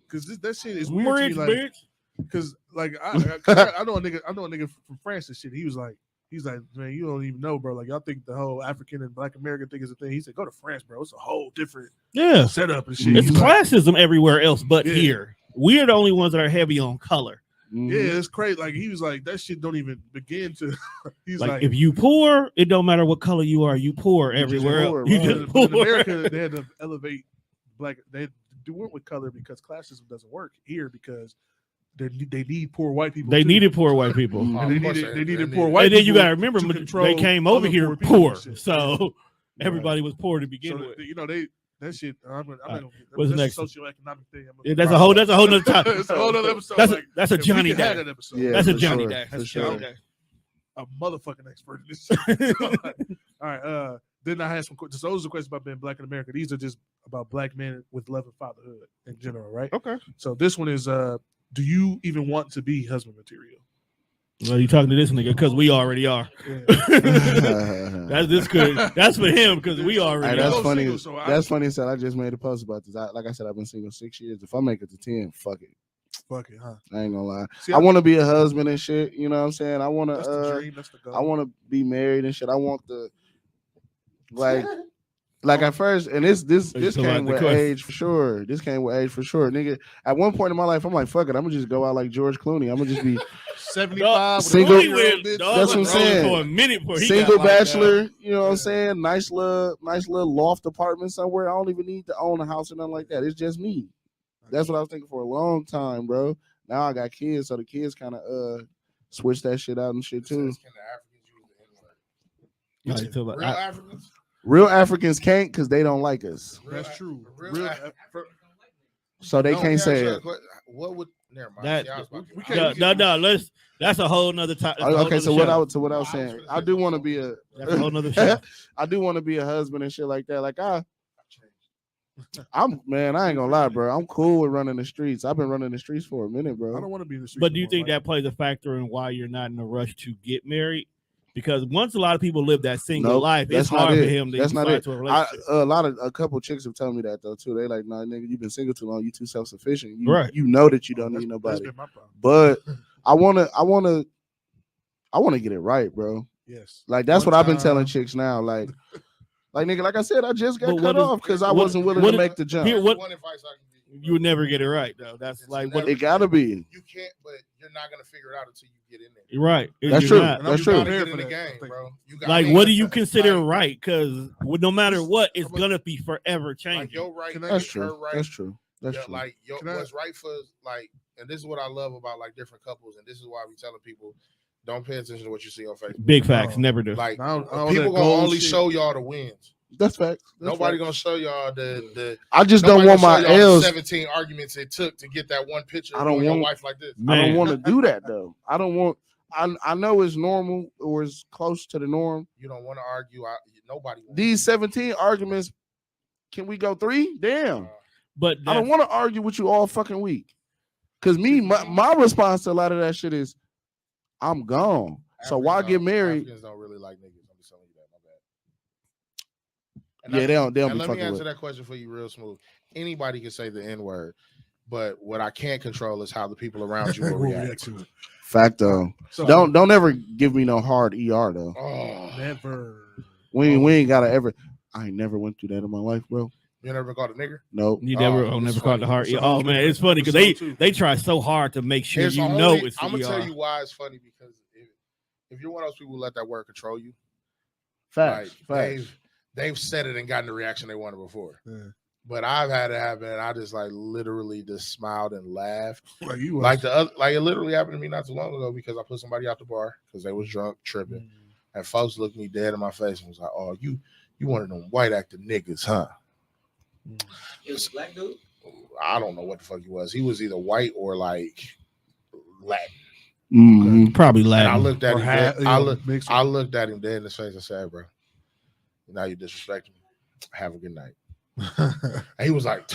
Because that shit is weird to me. Rich Like, bitch. because like I know a nigga from France and shit. He's like, man, you don't even know, bro. Like y'all think the whole African and Black American thing is a thing. He said, go to France, bro. It's a whole different Yeah. setup and shit. It's He's like, classism everywhere else but Yeah. here. We're the only ones that are heavy on color. Mm-hmm. Yeah, it's crazy. Like he was like, that shit don't even begin to. He's like, like, if you poor, it don't matter what color you are. You poor everywhere. poor, You right. just but in poor. America, they had to elevate black. They do it with color because classism doesn't work here because they need poor white people. They too. needed poor white people. Mhm. And Of course they needed poor white And then people. you got to remember, to they control came over other here poor people poor. and shit. So Yeah. everybody was poor to begin So with. you know that shit. I'm gonna what's that's next? a socioeconomic thing. Yeah, that's a whole nother topic. It's a whole other episode. That's a if we Johnny could have Day. that episode, Yeah, That's a for Johnny sure, Day. for That's a sure. Johnny Day. a motherfucking expert in this shit. All right. Then I had some. So those are questions about being black in America. These are just about black men with love and fatherhood in general, right? Okay. So this one is: do you even want to be husband material? Well, you talking to this nigga because we already are. Yeah. That's for him because we already Hey, that's are. funny. Single, so That's funny. Said I just made a post about this. Like I said, I've been single 6 years. If I make it to 10, fuck it. Fuck it, huh? I ain't gonna lie. See, I want to be a husband and shit. You know what I'm saying? I want That's the to. dream. That's the goal. I want to be married and shit. I want the like at first, and this came with age for sure. This came with age for sure, nigga. At one point in my life, I'm like, fuck it, I'm gonna just go out like George Clooney. I'm gonna just be 75 single. bitch. That's what I'm saying. For a minute before he single got like bachelor. that. You know what I'm saying? Nice little loft apartment somewhere. I don't even need to own a house or nothing like that. It's just me. That's what I was thinking for a long time, bro. Now I got kids, so the kids kind of switch that shit out and shit too. Can the Africans use the N-word? Real Africans? Real Africans can't because they don't like us, That's true. Real so they can't say it. What would? Never mind. That- See, I was about to- we can't- No. That's a whole nother topic. Okay, so what I was saying, I do want to be a. That's a whole nother show. I do want to be a husband and shit like that. Like I'm man, I ain't gonna lie, bro. I'm cool with running the streets. I've been running the streets for a minute, I bro. don't want to be in the street. But do you think that plays a factor in why you're not in a rush to get married? Because once a lot of people live that single Nope, life, it's that's not hard for it. him to That's not decide it. to a relationship. A couple chicks have told me that though too. They like, nah, nigga, you've been single too long. You too self sufficient. Right. You know that you don't need That's nobody. been my problem. But I wanna get it right, bro. Yes. Like that's One what I've been time- telling chicks now. Like nigga, like I said, I just got But cut what is- off because I what- wasn't willing what to is- make the jump. Here, what One advice I can give you would never get it right though. That's It's like never- what It gotta be. You can't, but you're not gonna figure it out until you get in there. you're right. That's You're true. not. And I'm That's You true. gotta prepared get in for the that, I game, think. bro. Like, what do you consider like, right? Because no matter what, it's I'm a- gonna be forever Like changing. your right, Can I- That's her true. right, That's true. That's yeah, true. like Can I- what's right for like, and this is what I love about like different couples, and this is why we telling people don't pay attention to what you see on Facebook. Big facts, Oh. never do. Like I don't people that gonna gold only shit. show y'all the wins. That's facts. Nobody gonna show y'all the. I just don't nobody want gonna my show y'all the L's. 17 arguments it took to get that one picture I of don't your want- wife like this. I don't Man. want to do that though. I don't want. I know it's normal or it's close to the norm. You don't want to argue. Nobody. wants These 17 arguments, can we go 3? Damn. But I don't want to argue with you all fucking week. Cause my response to a lot of that shit is, I'm gone. So why get married? Africans don't really like niggas. I'm just telling you that. My bad. And Yeah, I- they don't and be let me fucking answer with. that question for you real smooth. Anybody can say the N-word, but what I can't control is how the people around you will We'll react. react to it. Fact though. So, Don't ever give me no hard ER though. Oh, never. We ain't gotta ever. I ain't never went through that in my life, bro. you never been called a nigger? Nope. You never, Oh, never it's caught the funny. heart. It's Oh so man, funny. it's funny because It's so too. they try so hard to make sure It's you only- know it's. I'm gonna ER. tell you why it's funny because if you're one of those people who let that word control you, Facts. like, Facts. they've said it and gotten the reaction they wanted before. Yeah. But I've had it happen, and I just like literally just smiled and laughed. Like you was. Like it literally happened to me not too long ago because I put somebody out the bar because they was drunk tripping, and folks looked me dead in my face and was like, "Oh, you one of them white actor niggas, huh?" It was a black dude. I don't know what the fuck he was. He was either white or like Latin. Mhm. Probably And I Latin. looked at Or him. half- Dead, you I know, looked. mixed. I looked at him dead in his face and said, "Bro, now you disrespecting me. Have a good night." And he was like,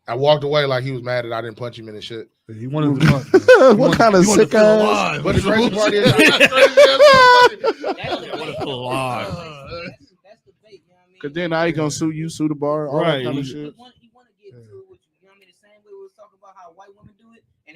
I walked away like he was mad that I didn't punch him in his shit. He wanted to punch, man. What kind of sick ass? But the crazy part is, That's the lie. That's the bait. You know what I mean? Cause then now he gonna sue the bar, all Right. that kind of He shit. want to get into it with you. You know what I mean? The same way we was talking about how white women do it, and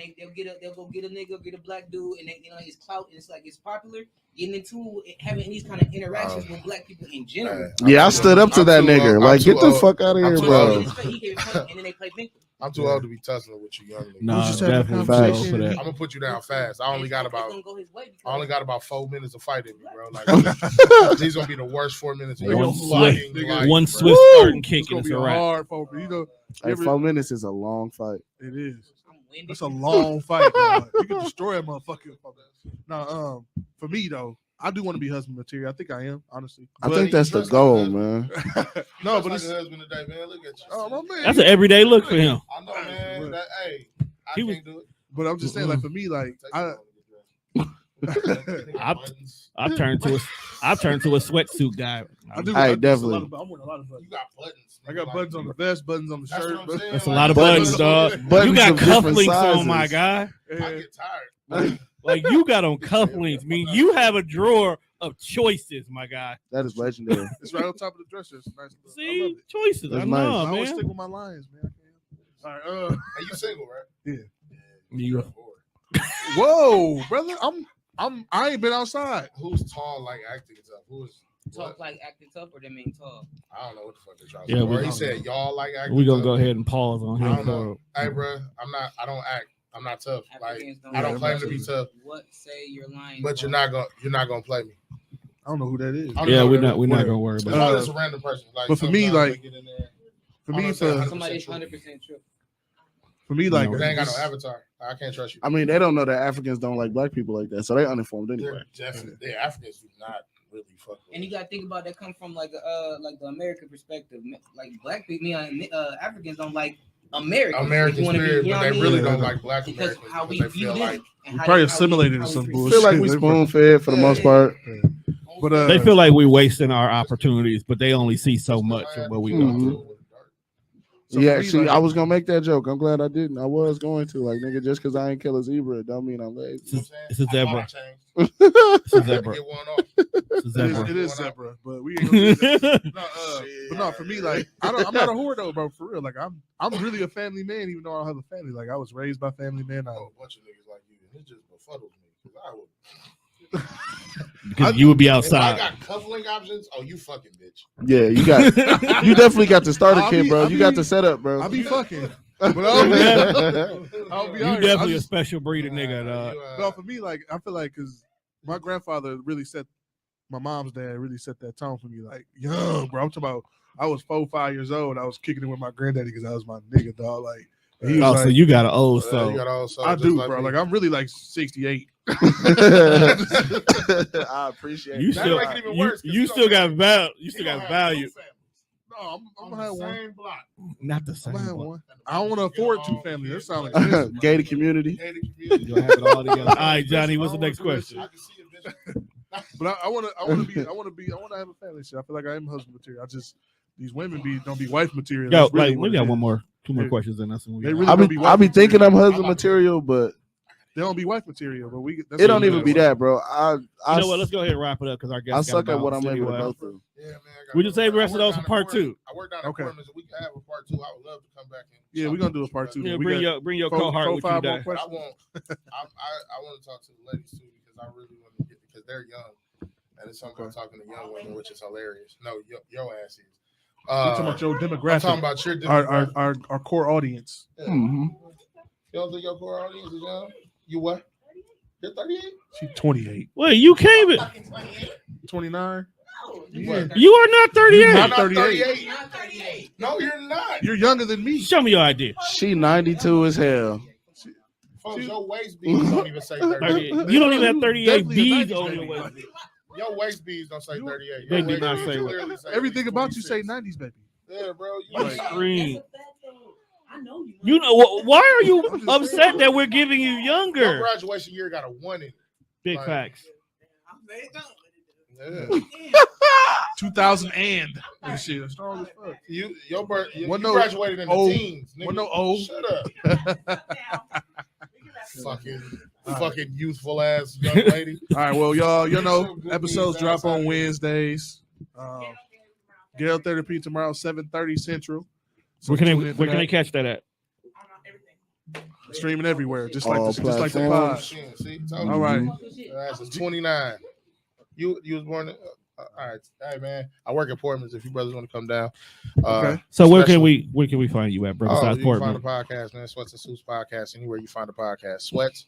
they'll go get a nigga, get a black dude, and they, it's clout, and it's like it's popular. Getting into it, having these kind of interactions with black people in general. Yeah, I stood up to I'm that too nigga. old. Like, I'm get too the old. fuck out of I'm here, too bro. old. He gave a punch, and then they play victim. I'm too old to be tussling with you young niggas. No, just having a definitely conversation. for that. I'm gonna put you down fast. I only got about 4 minutes of fighting me, bro. Like these gonna be the worst 4 minutes of your fucking life. One bro. Swiss starting kick It's gonna and it's be a a wrap. hard fight. You know, Hey, 4 minutes is a long fight. it is. It's a long fight, dog. You can destroy a motherfucker. Now, for me though, I do want to be husband material. I think I am, honestly. I think that's the goal, man. No, Just but like it's a husband today, man. Look at you. oh my man. That's an everyday look for him. I know, man. That, hey, I He was- can't do it. But I'm just saying, like for me, like I. I've turned to a sweatsuit guy. do. Hey, I'm definitely. I'm wearing a lot of buttons. You got buttons. I got buttons on the vest, buttons on the That's shirt. what I'm saying. That's a like, lot of buttons, dog. Buttons You got of different cufflinks on, sizes. my guy. I Yeah. get tired. Like you got on cufflinks. I mean, you have a drawer of choices, my guy. That is legendary. It's right on top of the dresser. It's nice. I love See, it. choices. That's I nice. know, I always man. stick with my lines, man. All right. Hey, you single, right? Yeah. You- Whoa, brother. I ain't been outside. Who's tall like acting tough? Who is Talk like acting tough or they mean tall? I don't know what the fuck they're trying Yeah, to say. we Or he don't said y'all like acting we gonna tough. go ahead and pause on I him. don't know. Hey, bro, I don't act. I'm not tough. Like Africans I don't claim to be tough, What say you're lying? but you're not gonna play me. I don't know who that is. I don't Yeah, know we're that not is. gonna worry It's about probably it. just a random person. Like, But for me, sometimes like- they get in there. For I'm me, gonna say for 100% Somebody's true. 100% true. like, No, They ain't got no this- avatar. I can't trust you. I mean, they don't know that Africans don't like black people like that, so they uninformed anyway. They're definitely Africans do not really fuck with. And you gotta think about that come from like the American perspective. Like black people, Africans don't like Americans. American You wanna be- spirit, you know but what I they really mean? don't like black Because Americans how we because they view feel them. like and We how probably they- how assimilated how in some we I bullshit. feel like we spoon fed for the most part. But They feel like we're wasting our opportunities, but they only see so much of what we go Mhm. through. so Yeah, for me, see, like, I was gonna make that joke. I'm glad I didn't. I was going to. Like, nigga, just because I ain't kill a zebra, don't mean I'm lazy. You know what I'm saying? It's a I thought zebra. I changed. It's a I had to zebra. get one off. It's a zebra. it is zebra, but we ain't gonna do that. No, but no, for me, like I'm not a whore though, bro. For real, like I'm really a family man, even though I don't have a family. Like I was raised by family men. I know a bunch of niggas like you, and it just befuddles me. 'Cause I would, Because you would be if I outside. got cufflink options, oh, you fucking bitch. Yeah, you got. You definitely got the starter I'll kit, be- bro. I'll You got be- the setup, bro. I be fucking, but I'll be You honest. definitely a special breed of nigga. dog. No, for me, like I feel like because my grandfather really set, my mom's dad really set that tone for me. Like young, bro. I'm talking about. I was 4, 5 years old. I was kicking it with my granddaddy because I was my nigga, dog. Like he was Oh, like, so you got an old you soul. got all soul I just do, like bro. me. Like I'm really like 68. I appreciate You it. That still, make it even you, worse, 'cause you you still don't got have- value. You still You got gonna have value. two families No, I'm on gonna have the one. same block. Not the I'm same gonna have one. one. I don't want to afford 2 families. That sounds expensive. Gated community. Gated You community. gonna have it all together. All right, Johnny. What's the I don't next wanna do question? I can see it, bitch. But I want to have a family. Shit, I feel like I am husband material. I just these women don't be wife material. Yo, That's really like what we it got is. one more, 2 more Yeah. questions, and that's when we. They out. really I don't be, be I be wife thinking I'm material. husband material, but They don't be wife material, but it don't even be that, bro. You know what? Let's go ahead and wrap it up because our guests. I suck got at what about I'm able to anyway. go through. Yeah, man. We just save the rest of those for part 2. I work down Okay. at Portland, so we can have a part 2. I would love to come back and. Yeah, we're gonna do a part 2. Yeah, We bring got your four- cohort with you, 5 more Dad. But I questions. want, I want to talk to the ladies too because I really want to get because they're young, and it's something about talking to young women, which is hilarious. No, your ass is. We're talking about your I'm talking demographic, about your demographic. our core audience. Yeah. Mhm. You don't think your core audience is young? You what? You're 38? She's 28, Wait, you came it. 29. Yeah. You are not 38. I'm Not not 38. 38. Not 38. No, you're not. You're younger than me. Show me your ID. She 92 as hell. Folks, your waist beads don't even say 38. 38. You don't even have 38 Definitely a B's 90s on baby. your waist. Your waist beads don't say You- 38. They Your do waist not beads say what- clearly say Everything about you say 26. 90s, baby. Yeah, bro. You You like, scream. I know you. You know why are you I'm just upset saying. that we're giving you your younger? graduation year got a 1 in it. Big Like- facts. Yeah. 2000 and shit. Strong as fuck. Your birth, you One no graduated in the old- teens. Nigga. one no old. Shut up. Fucking youthful ass young lady. All right, well, y'all, you know, episodes drop on Wednesdays. Ghetto Therapy tomorrow, 7:30 Central. So Where can tune they in for where can that. they catch that at? Streaming everywhere, just like All the pod. platforms. See, told you. All right. Your ass is 29. You was born in All right, hey man, I work at Portman's. If you brothers want to come down, Okay. So where can we find you at, bro? Besides you can find Portman? the podcast, man. Sweats and Suits podcast. Anywhere you find the podcast, Sweats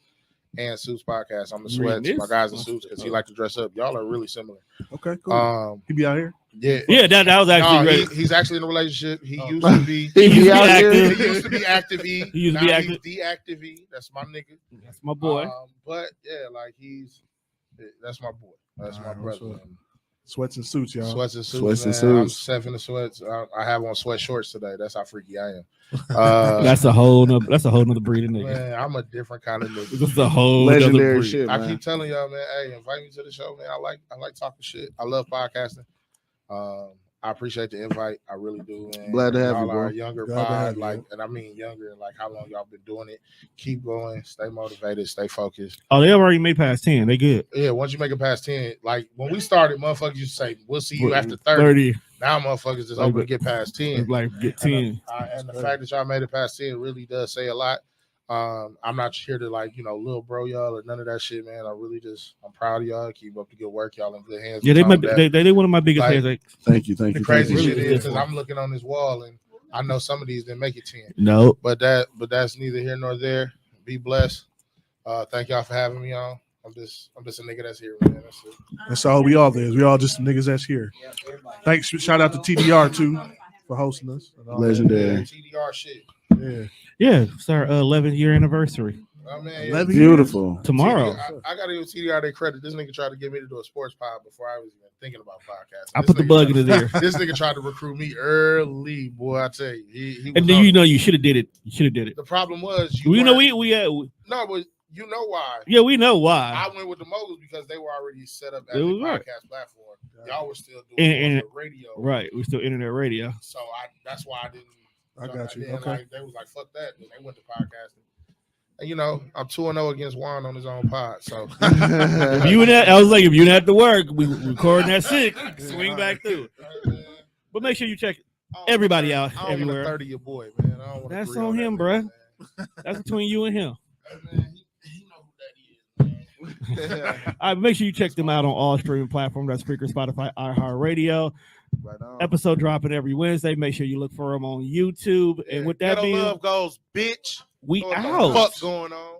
and Suits podcast. I'm the Sweats. My guys in suits because he like to dress up. Y'all are really similar. Okay, cool. He be out here. Yeah, that was actually he's actually in a relationship. He used to be. He used to be active. He used to be active. He used to be active. He's deactive. That's my nigga. That's my boy. But yeah, like that's my boy. That's my brother. Sweats and Suits, y'all. Sweats and Suits. Sweats and I'm Suits. 7 sweats. I have on sweat shorts today. That's how freaky I am. That's a whole nother breed of nigga. Man, I'm a different kind of nigga. This is a whole legendary breed. shit. Man. I keep telling y'all, man. Hey, invite me to the show, man. I like talking shit. I love podcasting. I appreciate the invite. I really do. Man. Glad to have y'all you, bro. are a younger Glad to pod, have you, like, and I mean younger, and like how long y'all been doing it. Keep going. Stay motivated. Stay focused. Oh, they already made past 10. They good. Yeah, once you make it past 10, like when we started, motherfuckers used to say, "We'll see you after 30." Now motherfuckers just hoping to get past 10. Like get 10. And the fact that y'all made it past 10 really does say a lot. I'm not here to little bro y'all or none of that shit, man. I'm proud of y'all. Keep up the good work, y'all in good hands. Yeah, they one of my biggest fans. Thank you. The crazy shit is because I'm looking on this wall and I know some of these didn't make it 10. No, but that's neither here nor there. Be blessed. Thank y'all for having me on. I'm just a nigga that's here, man. That's it. That's all we all is. We all just niggas that's here. Thanks. Shout out to TDR too for hosting us. Legendary. TDR shit. Yeah, it's our 11th year anniversary. Oh, man, beautiful. Tomorrow. I gotta give TDR their credit. This nigga tried to get me to do a sports pod before I was even thinking about podcasting. I put the bug in his ear. This nigga tried to recruit me early, boy. I tell you, he and then you should have did it. You should have did it. The problem was we no, but you know why? Yeah, we know why. I went with the Moguls because they were already set up as a podcast platform. Y'all were still doing the radio, right? We're still internet radio. So that's why I didn't. I got you. Then, okay. They was like, "Fuck that." Then they went to podcasting. And I'm 2-0 against Juan on his own pod. So if you didn't have to work, we recording that sick. Swing back through. But make sure you check everybody out everywhere. 30 your boy, man. That's on him, bro. That's between you and him. He know who that is, man. All right, make sure you check them out on all streaming platforms. That's Spreaker, Spotify, iHeartRadio. Right on. Episode dropping every Wednesday. Make sure you look for them on YouTube. And with that Ghetto being, love goes, bitch. We what out. The fuck going on?